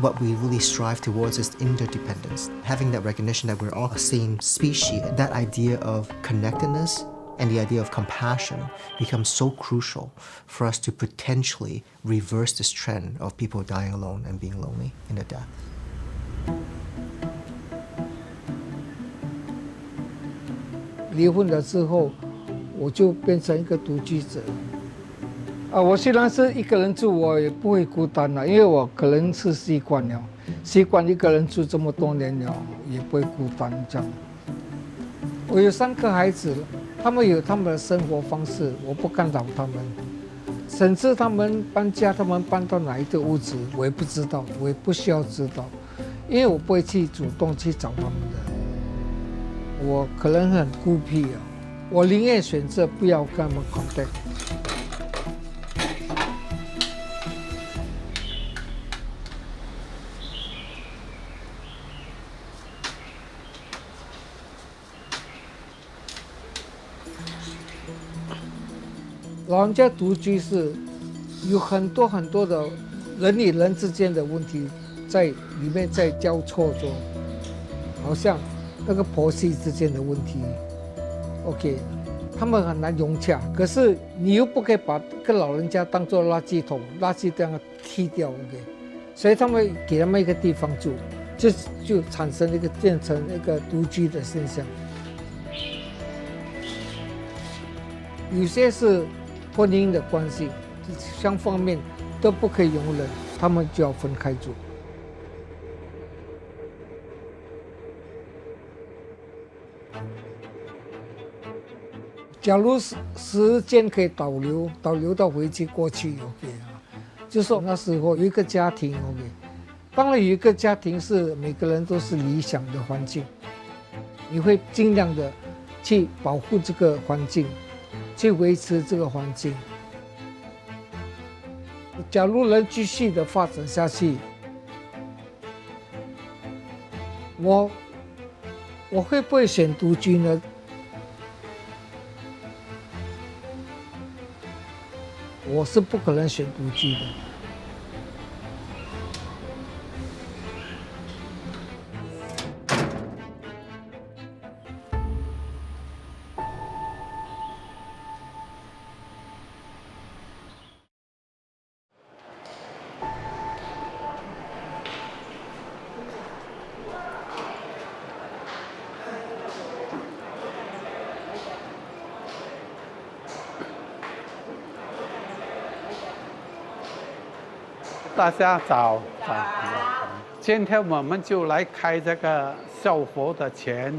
what we really strive towards is interdependence. Having that recognition that we're all the same species, that idea of connectedness and the idea of compassion becomes so crucial for us to potentially reverse this trend of people dying alone and being lonely in their death. 离婚了之后，我就变成一个独居者。我虽然是一个人住，我也不会孤单了，因为我可能是习惯了，习惯一个人住这么多年了，也不会孤单这样。我有3个孩子，他们有他们的生活方式，我不干扰他们。甚至他们搬家，他们搬到哪一个屋子，我也不知道，我也不需要知道，因为我不会去主动去找他们的。我可能很孤僻啊，我宁愿选择不要跟他们 contact。老人家独居是有很多的人与人之间的问题在里面在交错中，好像那个婆媳之间的问题 ，OK， 他们很难融洽，可是你又不可以把这个老人家当作垃圾桶，垃圾这样踢掉 ，OK， 所以他们给他们一个地方住，就产生变成一个独居的现象。有些是婚姻的关系，双方面都不可以容忍，他们就要分开住。假如时间可以导流到回去过去 ，OK 啊，就说那时候有一个家庭 ，OK， 当然有一个家庭是每个人都是理想的环境，你会尽量的去保护这个环境。去维持这个环境。假如能继续的发展下去，我会不会选独居呢？我是不可能选独居的。大家早。今天我们就来开这个校服的钱，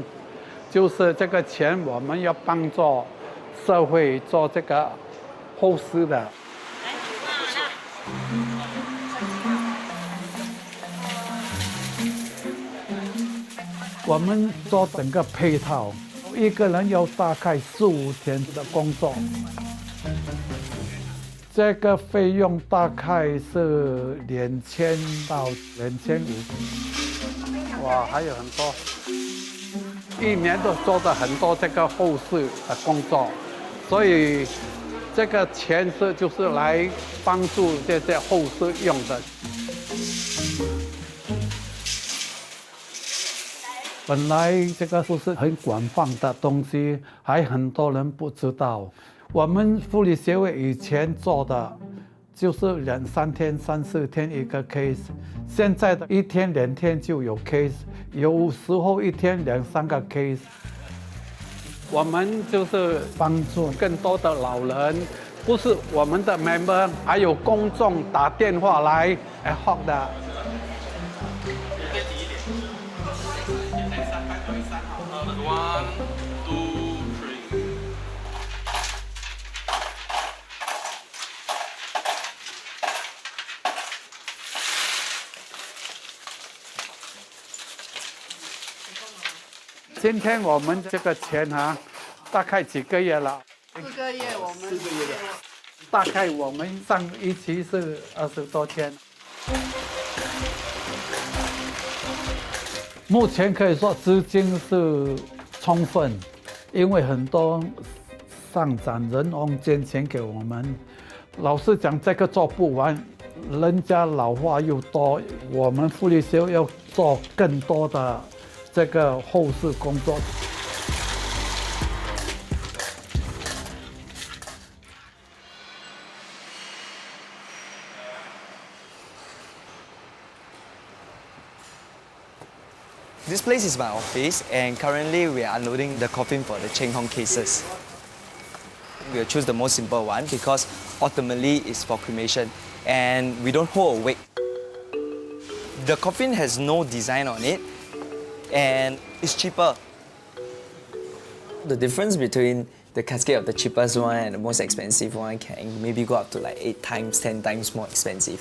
就是这个钱我们要帮助社会做这个后事的。我们做整个配套，一个人要大概4、5天的工作。这个费用大概是2000到2500，哇，还有很多，一年都做了很多这个后事的工作，所以这个钱就是来帮助这些后事用的。本来这个不是很广泛的东西，还很多人不知道。我们护理协会以前做的就是2、3天、3、4天一个 case， 现在的1天、2天就有 case， 有时候1天2、3个 case。我们就是帮助更多的老人，不是我们的 member， 还有公众打电话来 ad hoc 的。今天我们这个钱大概几个月了？4个月，我们4个月了。大概我们上一期是20多天。目前可以说资金是充分，因为很多上长人翁捐钱给我们。老实讲，这个做不完，人家老化又多，我们护理师要做更多的这个后事工作。This place is my office, and currently we are unloading the coffin for the Cheng Hong cases. We'll choose the most simple one because ultimately it's for cremation and we don't hold a wake. The coffin has no design on it and it's cheaper. The difference between the casket of the cheapest one and the most expensive one can maybe go up to like 8 times, 10 times more expensive.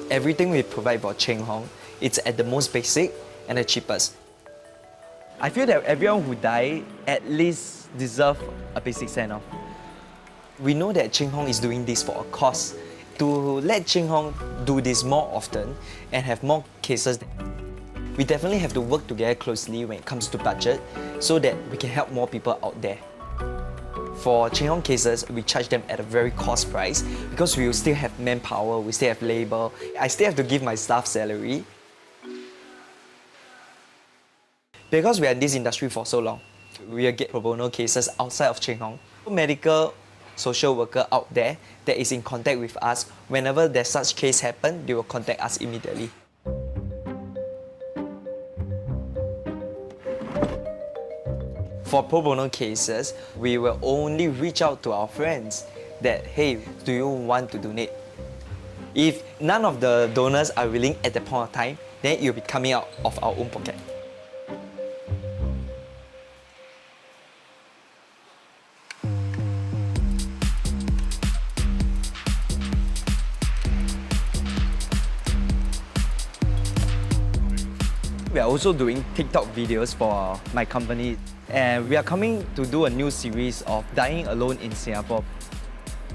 Everything we provide for Cheng Hong, it's at the most basic and the cheapest. I feel that everyone who die at least deserve a basic send-off. We know that Cheng Hong is doing this for a cause. To let Cheng Hong do this more often and have more cases, we definitely have to work together closely when it comes to budget so that we can help more people out there. For Cheng Hong cases, we charge them at a very cost price because we will still have manpower, we still have labor. I still have to give my staff salary. Because we are in this industry for so long, we will get pro bono cases outside of Cheng Hong. Medical social worker out there that is in contact with us, whenever there's such case happen, they will contact us immediately. For pro bono cases, we will only reach out to our friends that, hey, do you want to donate? If none of the donors are willing at the point of time, then it will be coming out of our own pocket. We are also doing TikTok videos for my company, and we are coming to do a new series of dying alone in Singapore.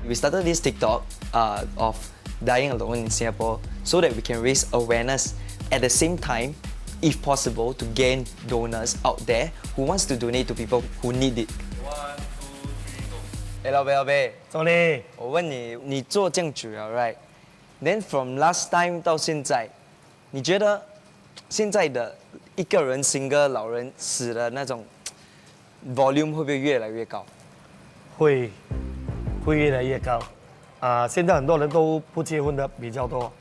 We started this TikTok of dying alone in Singapore so that we can raise awareness at the same time, if possible, to gain donors out there who wants to donate to people who need it. 1, 2, 3, go. Hey, 老贝，走嘞！我问你，你做这样久了 ，right? Then from last time 到现在，你觉得现在的一个人 single 老人死的那种 volume 会不会越来越高？会越来越高。现在很多人都不结婚的比较多，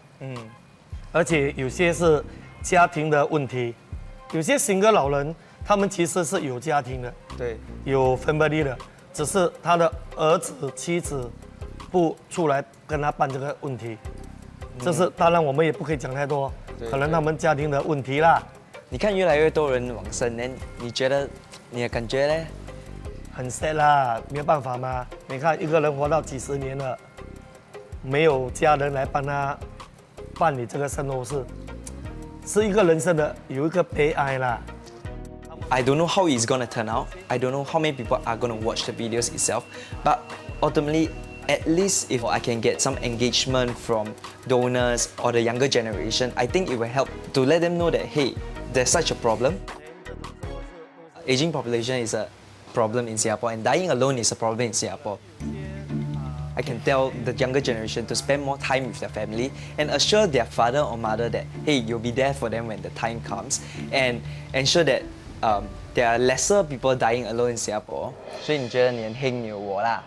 而且有些是家庭的问题，有些single老人他们其实是有家庭的，对，有 family 的，只是他的儿子妻子不出来跟他办这个问题。这是当然我们也不可以讲太多，可能他们家庭的问题啦。你看越来越多人往生，你觉得你的感觉呢？很 sad 啦，没有办法嘛。你看一个人活到几十年了，没有家人来帮他办理这个身后事，是一个人生的有一个悲哀啦。I don't know how it's gonna turn out. I don't know how many people are gonna watch the videos itself. But ultimately, at least if I can get some engagement from donors or the younger generation, I think it will help to let them know that, hey, there's such a problem. Aging population is a problem in Singapore and dying alone is a problem in Singapore. I can tell the younger generation to spend more time with their family and assure their father or mother that, hey, you'll be there for them when the time comes, and ensure that there are lesser people dying alone in Singapore. 所以你觉得你很幸有我啦？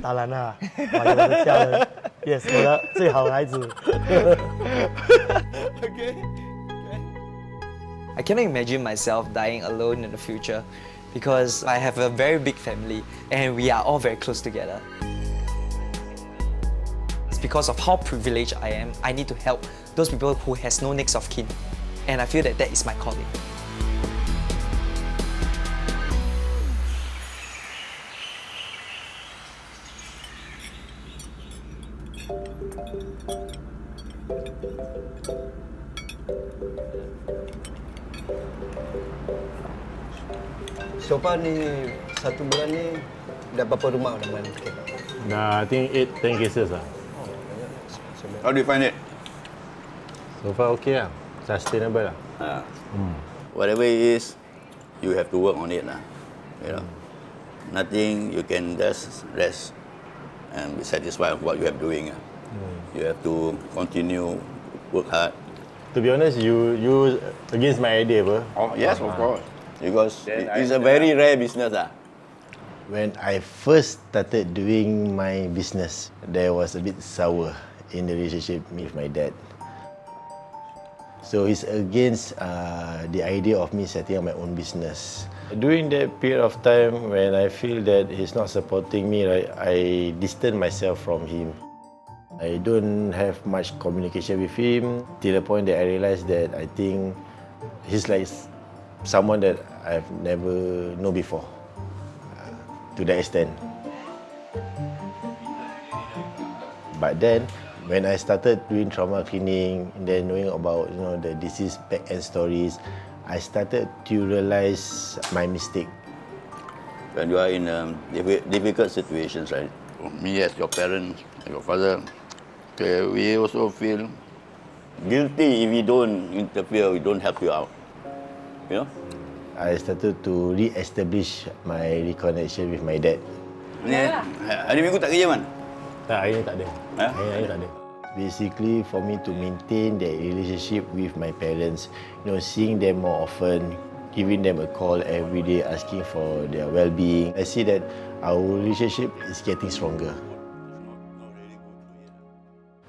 当然啦，我有我的家人，也是我的最好的孩子。Okay. I cannot imagine myself dying alone in the future because I have a very big family and we are all very close together. It's because of how privileged I am, I need to help those people who has no next of kin. And I feel that that is my calling. So far ni satu bulan ni dah berapa rumah dah main? I think 8-10 cases lah. How do you find it? So far okay lah. Sustainable lah. Whatever it is, you have to work on it lah. You know, nothing you can just rest and be satisfied with what you are doing. You have to continue, work hard. To be honest, you against my idea, apa? Oh, yes, of course. Because it's a very rare business. When I first started doing my business, there was a bit sour in the relationship with my dad. So he's against the idea of me setting up my own business. During that period of time when I feel that he's not supporting me, right, I distance myself from him. I don't have much communication with him till the point that I realized that I think he's like someone that I've never known before, to that extent. But then, when I started doing trauma cleaning, and then knowing about the deceased back-end stories, I started to realize my mistake. When you are in difficult situations, right? Me as your parents, your father, okay, we also feel guilty if we don't interfere, we don't help you out. You know? I started to re-establish my reconnection with my dad. Hari Minggu tak kerja, Man? Tak, hari ni tak ada. Hari ni tak ada. Basically, for me to maintain that relationship with my parents, seeing them more often, giving them a call every day, asking for their well-being, I see that our relationship is getting stronger.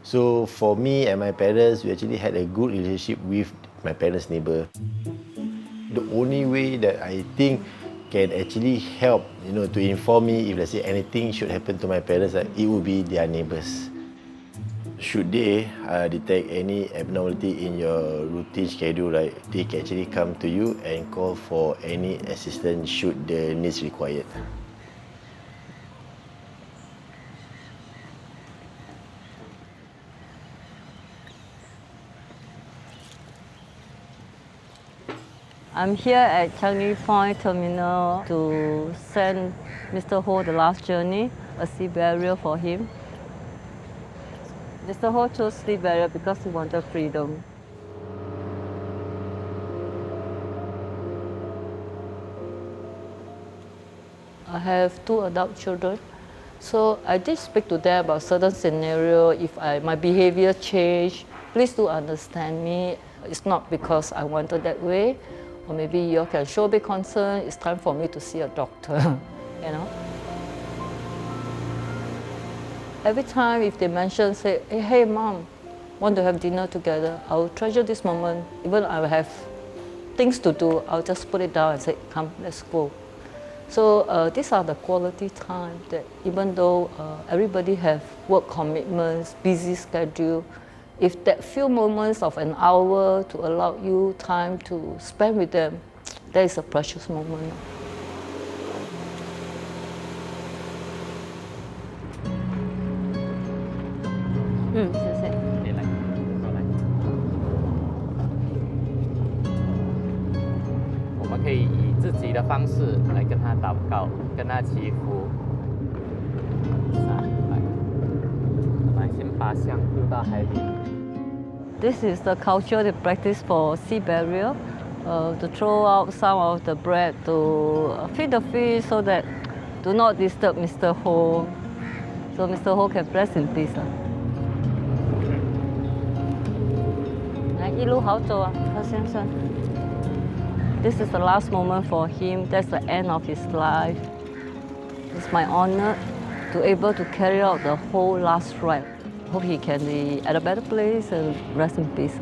So for me and my parents, we actually had a good relationship with my parents' neighbor. The only way that I think can actually help, to inform me if let's say anything should happen to my parents, it would be their neighbors. Should they detect any abnormality in your routine schedule, right, they can actually come to you and call for any assistance should the needs required. I'm here at Changi Point Terminal to send Mr. Ho the last journey, a sea burial for him. Mr. Ho chose sea burial because he wanted freedom. I have 2 adult children, so I did speak to them about certain scenario. If my behavior changed, please do understand me. It's not because I wanted that way. Or maybe you can show big concern, it's time for me to see a doctor, Every time if they mention, say, hey mom, want to have dinner together, I'll treasure this moment. Even I will have things to do, I'll just put it down and say, come, let's go. So these are the quality time that even though everybody have work commitments, busy schedule, if that few moments of an hour to allow you time to spend with them, that is a precious moment. This is the culture they practice for sea burial, to throw out some of the bread to feed the fish so that do not disturb Mr. Ho, so Mr. Ho can rest in peace. This is the last moment for him. That's the end of his life. It's my honor to be able to carry out the whole last rite. Hope he can be at a better place and rest in peace.